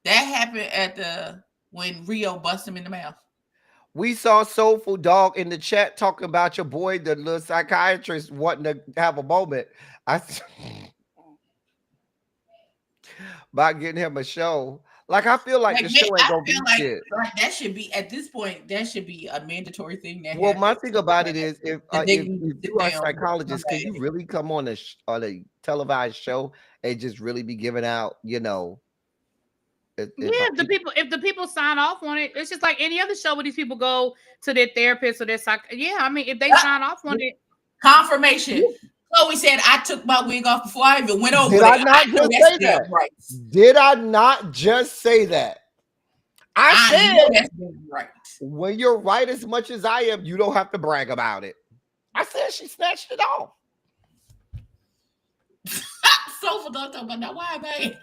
That happened when Rio bust him in the mouth. We saw Soulful Dog in the chat talking about your boy, the little psychiatrist, wanting to have a moment. About getting him a show. Like, I feel like the show ain't gonna be shit. Like that should be, at this point, that should be a mandatory thing. Well, my thing about it is, if you are a psychologist, can you really come on a televised show and just really be giving out, if the people sign off on it, it's just like any other show where these people go to their therapist or their if they sign off on it. Confirmation. Chloe said, I took my wig off before I even went over. Did I not just say that? Right. Did I not just say that? I said that's right. When you're right as much as I am, you don't have to brag about it. I said she snatched it off. Sofa dog talking about that. Why, babe?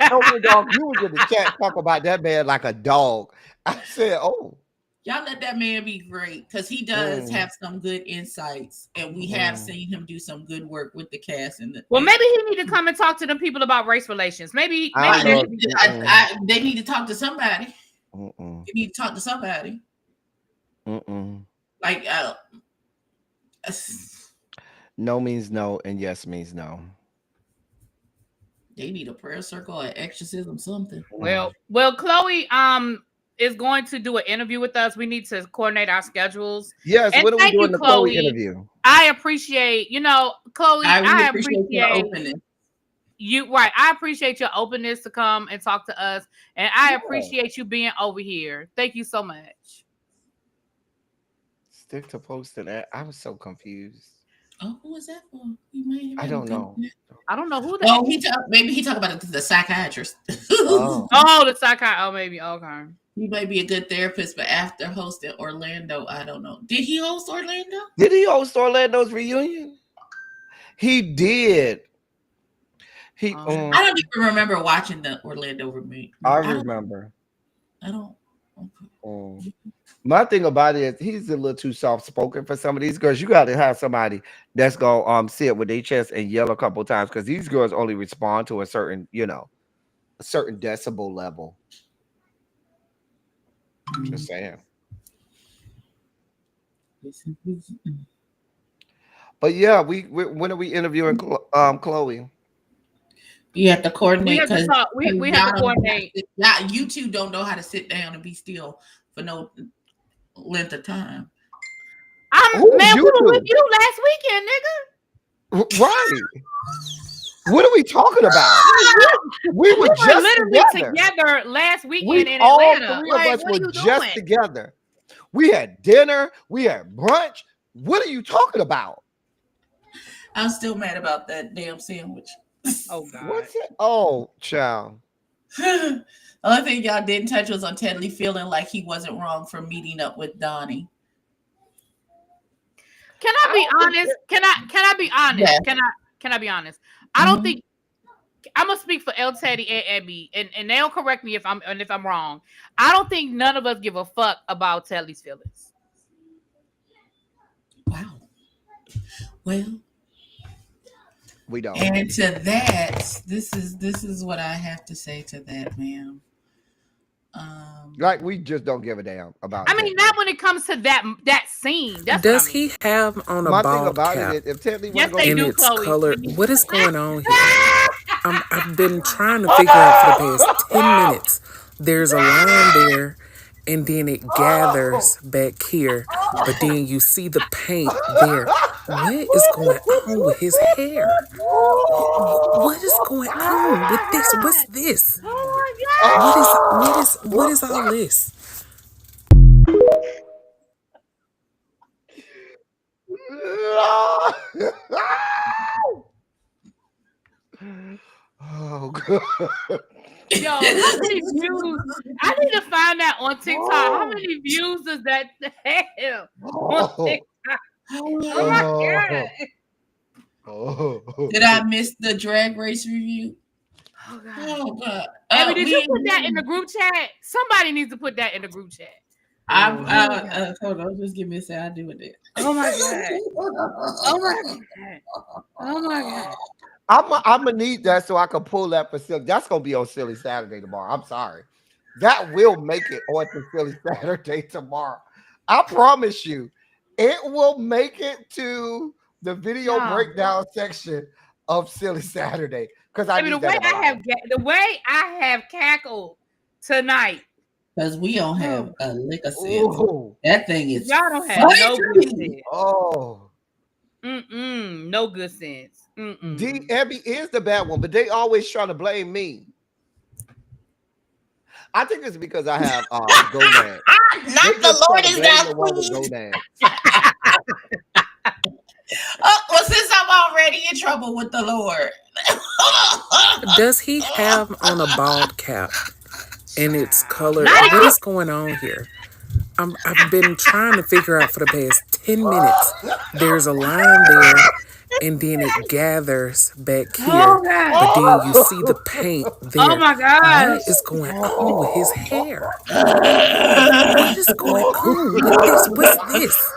Sofa dog, you was in the chat talk about that man like a dog. I said, oh. Y'all let that man be great because he does have some good insights, and we have seen him do some good work with the cast. Maybe he need to come and talk to the people about race relations. Maybe they need to talk to somebody. They need to talk to somebody. Mm-mm. Like, No means no, and yes means no. they need a prayer circle, an exorcism, something. Well, Chloe is going to do an interview with us. We need to coordinate our schedules. Yes, And when are we thank you, doing the Chloe Chloe. interview? I appreciate, Chloe, I really I appreciate your appreciate openness. you. Right. I appreciate your openness to come and talk to us. And I Yeah. appreciate you being over here. Thank you so much. Stick to posting that. I was so confused. Oh, who was that for? You might have I don't know. I don't know who that Oh, is. maybe he talked about the psychiatrist. Oh. Oh, the psychiatrist. Oh, maybe. Okay. He might be a good therapist, but after hosting Orlando, I don't know. Did he host Orlando? Did he host Orlando's reunion? He did. He. I I don't even remember watching the Orlando reunion. I remember. I don't. My thing about it is he's a little too soft spoken for some of these girls. You got to have somebody that's gonna sit with their chest and yell a couple times because these girls only respond to a certain, a certain decibel level. Just saying. But yeah, when are we interviewing Chloe? You have to coordinate because we have to coordinate. You two don't know how to sit down and be still for no length of time. Man, we were with you last weekend, nigga. Right. What are we talking about? We were just literally together last weekend in all Atlanta. All three of us were just together. We had dinner. We had brunch. What are you talking about? I'm still mad about that damn sandwich. Oh God. What's it? Oh, child. The only thing y'all didn't touch was on Tedley feeling like he wasn't wrong for meeting up with Donnie. Can I be honest? Can I be honest? Yeah. Can I be honest? I don't think I'm gonna speak for El Teddy and Abby, and they'll correct me if I'm wrong. I don't think none of us give a fuck about Teddy's feelings. Wow. Well, we don't. And to that, this is what I have to say to that, ma'am. Like we just don't give a damn about. I mean, not when it comes to that scene. That's does he have on a bald cap? If Teddy yes, they do, it's Chloe. colored. What is going on here? I've been trying to figure out for the past 10 minutes. There's a line there, and then it gathers back here, but then you see the paint there. What is going on with his hair? What is going on with this? What's this? Oh my God! What is all this? Oh God. Yo, how many views? I need to find that on TikTok. How many views does that have on TikTok? Oh my God. Did I miss the Drag Race review? Oh God. Oh God. Abby, did you put that in the group chat? Somebody needs to put that in the group chat. Hold on, just give me a second. I'll do it. Oh my God. Oh my God. Oh my God. I'm gonna need that so I can pull that for Silly. That's gonna be on Silly Saturday tomorrow. I'm sorry. That will make it on the Silly Saturday tomorrow. I promise you, it will make it to the video breakdown section of Silly Saturday. Because the way I have cackled tonight. Because we don't have a lick of sense. That thing is y'all don't have no good sense. Oh. No good sense. Abby is the bad one, but they always trying to blame me. I think it's because I have gonads. Not the Lord is not pleased. Well, since I'm already in trouble with the Lord. Does he have on a bald cap? And it's colored. What is going on here? I've been trying to figure out for the past 10 minutes. There's a line there, and then it gathers back here, but then you see the paint there. Oh my God! What is going on with his hair? What is going on with this? What's this?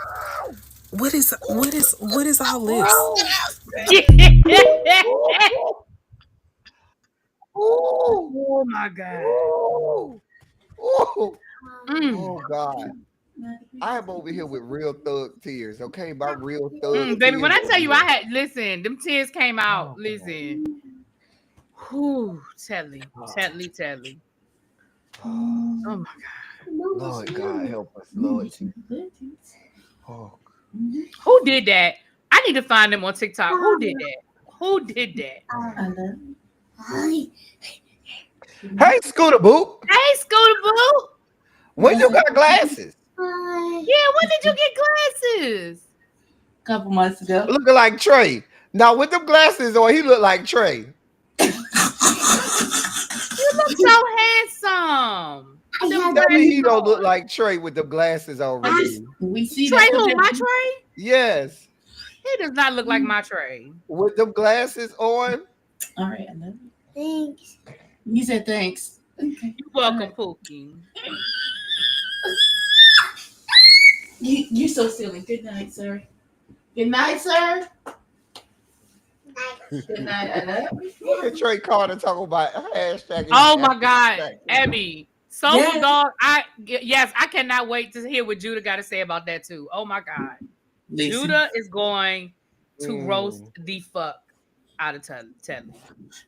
What is all this? Oh my God! Oh God! I am over here with real thug tears. Okay, my real thug baby, tears. when I tell you, over I here. had listen. Them tears came out. Oh, Listen. Whew, Telly. Oh my God. Lord God, help us, Lord Jesus. Oh, Who did that? I need to find them on TikTok. Who did that? Who did that? hey, Scooter Boot, Hey, Scooter Boo. when you got glasses? Yeah, when did you get glasses? Couple months ago. Looking like Trey. Now with them glasses on, he look like Trey. You look so handsome. Tell me he don't look like Trey with them glasses on. We see Trey that. who? My Trey? Yes, He does not look like my Trey. with them glasses on. All right, I love you. Thanks. You said thanks. Okay. You're welcome, Pookie. You so silly. Good night, sir. Good night, sir. Good night, I love you. Look at Trey Carter talking about hashtag. Oh my God, Abby. Social Yes. Dog. I cannot wait to hear what Judah got to say about that too. Oh my God. Listen. Judah is going to roast the fuck out of Telly.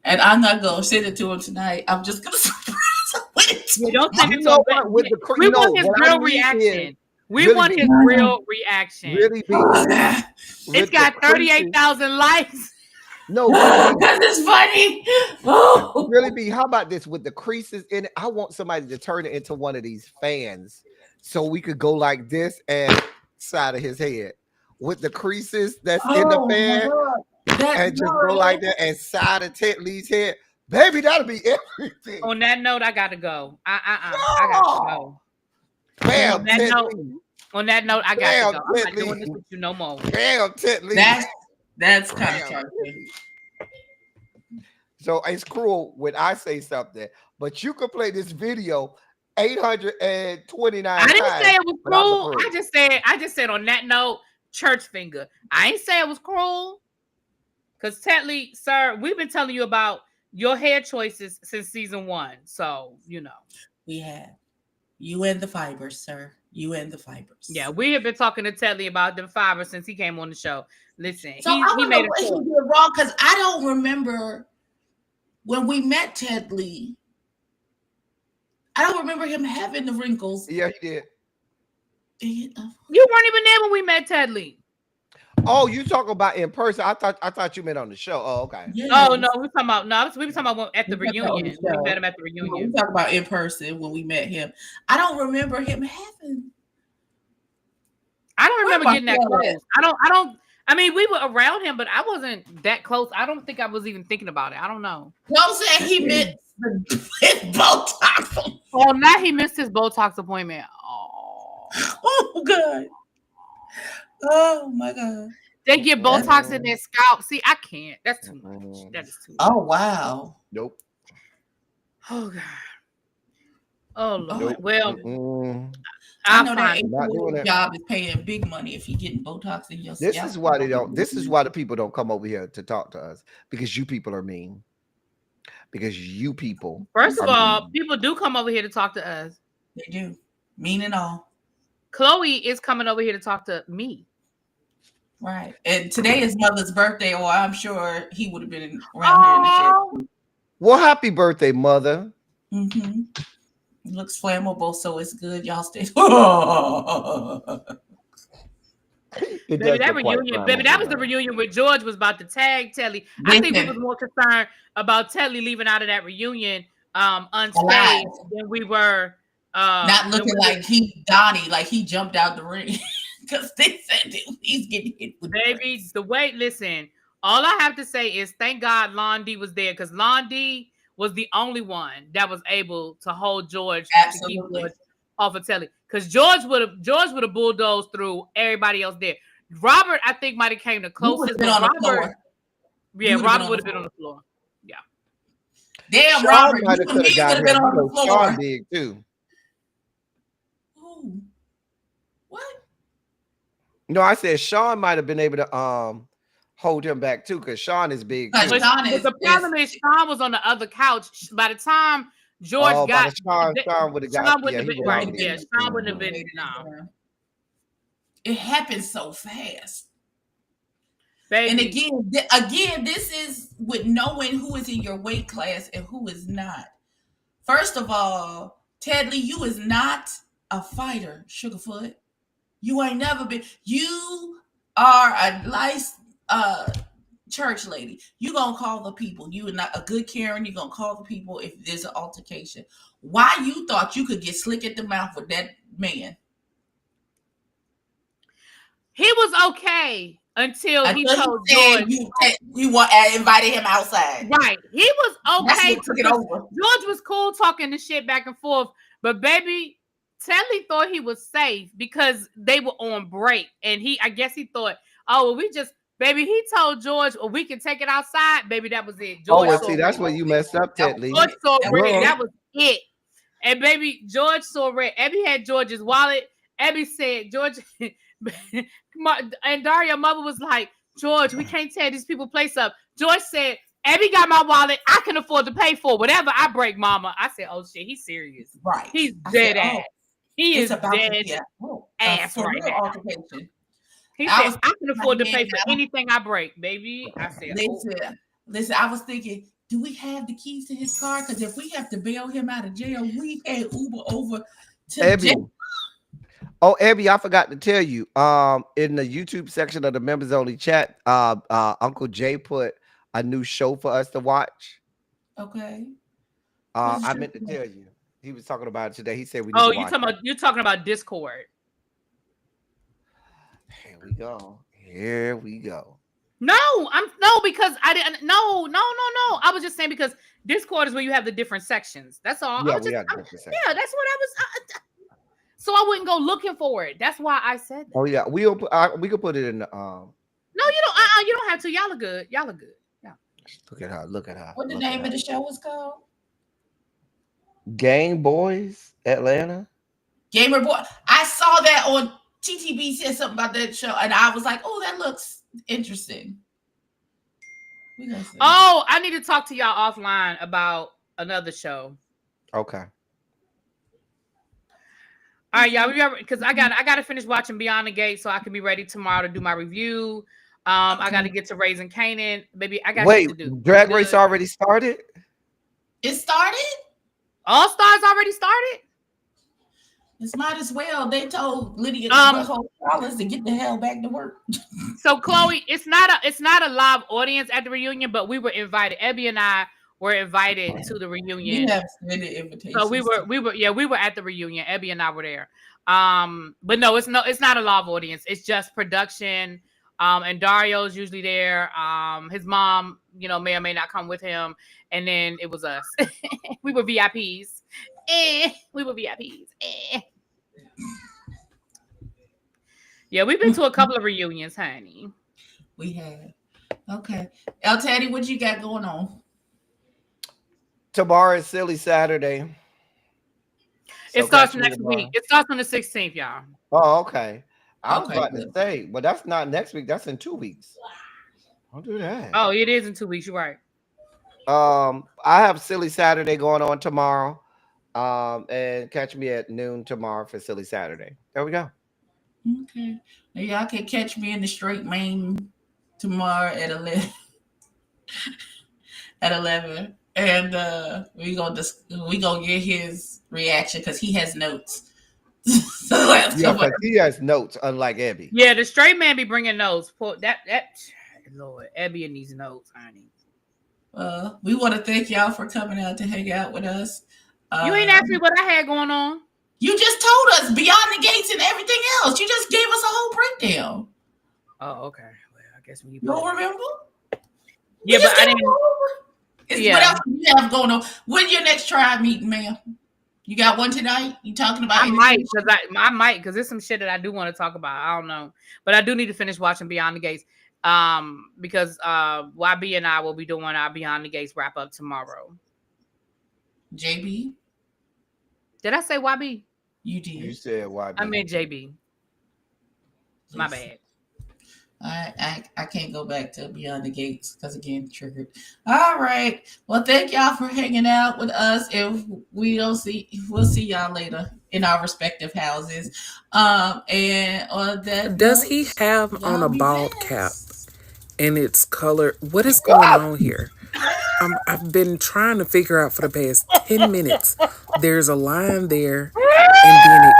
And I'm not gonna send it to him tonight. I'm just gonna surprise him with it. Yeah, don't send it You to know him. what? With the We no, want his what I real need reaction. is We really want be- his real reaction. really be. It's with got the creases- 38,000 likes. No, really be, Because it's funny. Oh. really be. How about this with the creases in it? I want somebody to turn it into one of these fans, so we could go like this and side of his head with the creases that's in the Oh, my fan, God. and just go like that and side of Ted Lee's head. Baby, that'll be everything. On that note, I gotta go. I gotta go. Bam, On that Ted note, Lee. On that note, I got Damn, to go. I'm not Ted doing Lee. this with you no more. Bam, Ted Lee. That's kind of Bam. charming. So it's cruel when I say something, but you could play this video 829 I didn't times, say it was but I'm cruel. approved. I just said on that note, church finger. I ain't say it was cruel. Because Tetley, sir, we've been telling you about your hair choices since season 1. So, you know. We have. You and the fibers, sir. You and the fibers. Yeah, we have been talking to Tetley about the fibers since he came on the show. Listen, So he I don't made know a what he choice. did wrong because I don't remember when we met Ted Lee. I don't remember him having the wrinkles. Yeah, he did. You weren't even there when we met Tetley. Oh, you talking about in person? I thought you meant on the show. Oh, okay. Yes. Oh no, we were talking about at the We talking about reunion. on the We show. met him at the We reunion. talk about in person when we met him. I don't remember him having. I don't remember Where getting that my close. I mean, we were around him, but I wasn't that close. I don't think I was even thinking about it. I don't know. No, I'm saying he meant his Botox. Oh, now he missed his Botox appointment. Oh God. Oh my God. They get Botox in their scalp. See, I can't. That's too much. That is too much. Oh wow. Nope. Oh God. Oh Lord. Nope. Well, I I'll know that find Not doing that. job is paying big money if you're getting Botox in your This scalp. is why they don't. This is why the people don't come over here to talk to us, because you people are mean. Because you people. First of are all, mean. people do come over here to talk to us. They do. Mean and all. Chloe is coming over here to talk to me. Right. And today is Mother's birthday, or I'm sure he would have been around here in the chat. Well, happy birthday, mother. Mm-hmm. It looks flammable, so it's good. Y'all stay. Baby, that reunion, baby, that was the reunion where George was about to tag Telly. I think we was more concerned about Telly leaving out of that reunion unscathed than we were not looking like he Donnie, like he jumped out the ring. Because they said he's getting hit with baby. The way, listen, all I have to say is thank God Lon D was there, because Lon D was the only one that was able to hold George to keep George off of Telly. Because George would have bulldozed through everybody else there. Robert, I think, might have came the closest. Robert would have been on the floor. Yeah. Damn, Sean Robert, might have could have got been him. on the floor. Sean big too. Ooh. What? No, I said Sean might have been able to hold him back too, because Sean is big. But the problem is Sean was on the other couch. By the time George got Sean would have got. Sean wouldn't have been right. Yeah, Sean wouldn't have been. No. It happens so fast. Baby. And again, this is with knowing who is in your weight class and who is not. First of all, Ted Lee, you is not a fighter, Sugarfoot. You ain't never been. You are a nice church lady. You gonna call the people. You are not a good Karen. You gonna call the people if there's an altercation. Why you thought you could get slick at the mouth with that man? He was okay until he told George you invited him outside. Right. He was okay. Took it over. George was cool talking the shit back and forth, but baby, Telly thought he was safe because they were on break, and I guess he thought, oh, well, we just, baby, he told George, well, we can take it outside, baby. That was it. George well, see, that's where you messed up, Ted Lee. George saw red. That was it. And baby, George saw red. Abby had George's wallet. Abby said, George, and Daria, mother was like, George, we can't tear these people place up. George said, Abby got my wallet. I can afford to pay for whatever I break, mama. I said, oh shit, he's serious. Right. He's dead ass. He is dead ass right now. Altercation. He said, I can afford to pay for anything I break, baby. I said, listen, I was thinking, do we have the keys to his car? Because if we have to bail him out of jail, we can Uber over to jail. Oh, Abby, I forgot to tell you. In the YouTube section of the members only chat, Uncle Jay put a new show for us to watch. Okay. I meant to tell you. He was talking about it today. He said we need to watch you're talking about Discord. Here we go. Here we go. No, because I didn't. No. I was just saying because Discord is where you have the different sections. That's all. Yeah, we got different sections. Yeah, that's what I was. So I wouldn't go looking for it. That's why I said that. Oh yeah, we could put it in the. No, you don't. You don't have to. Y'all are good. Yeah. Look at her. Look at her. What the name of the show was called? Game Boys Atlanta. Gamer Boy. I saw that on TTB said something about that show, and I was like, "Oh, that looks interesting." Oh, I need to talk to y'all offline about another show. Okay. All right, y'all. Because I got to finish watching Beyond the Gate so I can be ready tomorrow to do my review. I got to get to Raising Kanan, baby. I got to do. Drag Race already started. It started. All Stars already started. It's might as well. They told Lydia to get the hell back to work. So Chloe, it's not a live audience at the reunion, but we were invited. Abby and I were invited to the reunion. We have submitted invitations. So we were at the reunion. Abby and I were there. But no, it's not a live audience. It's just production. And Dario's usually there. His mom, may or may not come with him. And then it was us. We were VIPs. Yeah, we've been to a couple of reunions, honey. We have. Okay. El Teddy, what you got going on? Tomorrow is Silly Saturday. It starts next week. It starts on the 16th, y'all. Oh, okay. I was about to say, but that's not next week. That's in 2 weeks. Don't do that. Oh, it is in 2 weeks. You're right. I have Silly Saturday going on tomorrow. And catch me at noon tomorrow for Silly Saturday. There we go. Okay. Now y'all can catch me in the Straight Main tomorrow at 11. At 11. And we gonna get his reaction because he has notes. Because he has notes, unlike Abby. Yeah, the straight man be bringing notes. That Lord, Abby and these notes, honey. We want to thank y'all for coming out to hang out with us. You ain't asked me what I had going on. You just told us Beyond the Gates and everything else. You just gave us a whole breakdown. Oh, okay. Well, I guess we. You don't remember? Yeah, but I didn't. What else do you have going on? When's your next tribe meeting, ma'am? You got one tonight? You talking about? I might because there's some shit that I do want to talk about. I don't know, but I do need to finish watching Beyond the Gates. Because YB and I will be doing our Beyond the Gates wrap up tomorrow. JB? Did I say YB? You did. You said YB. I meant JB. My bad. I can't go back to Beyond the Gates because again triggered. All right. Well, thank y'all for hanging out with us. We'll see y'all later. in our respective houses. And on that Does note, he have on y'all a be bald cap blessed. and it's color? What is going on here? I've been trying to figure out for the past 10 minutes. There's a line there, and then it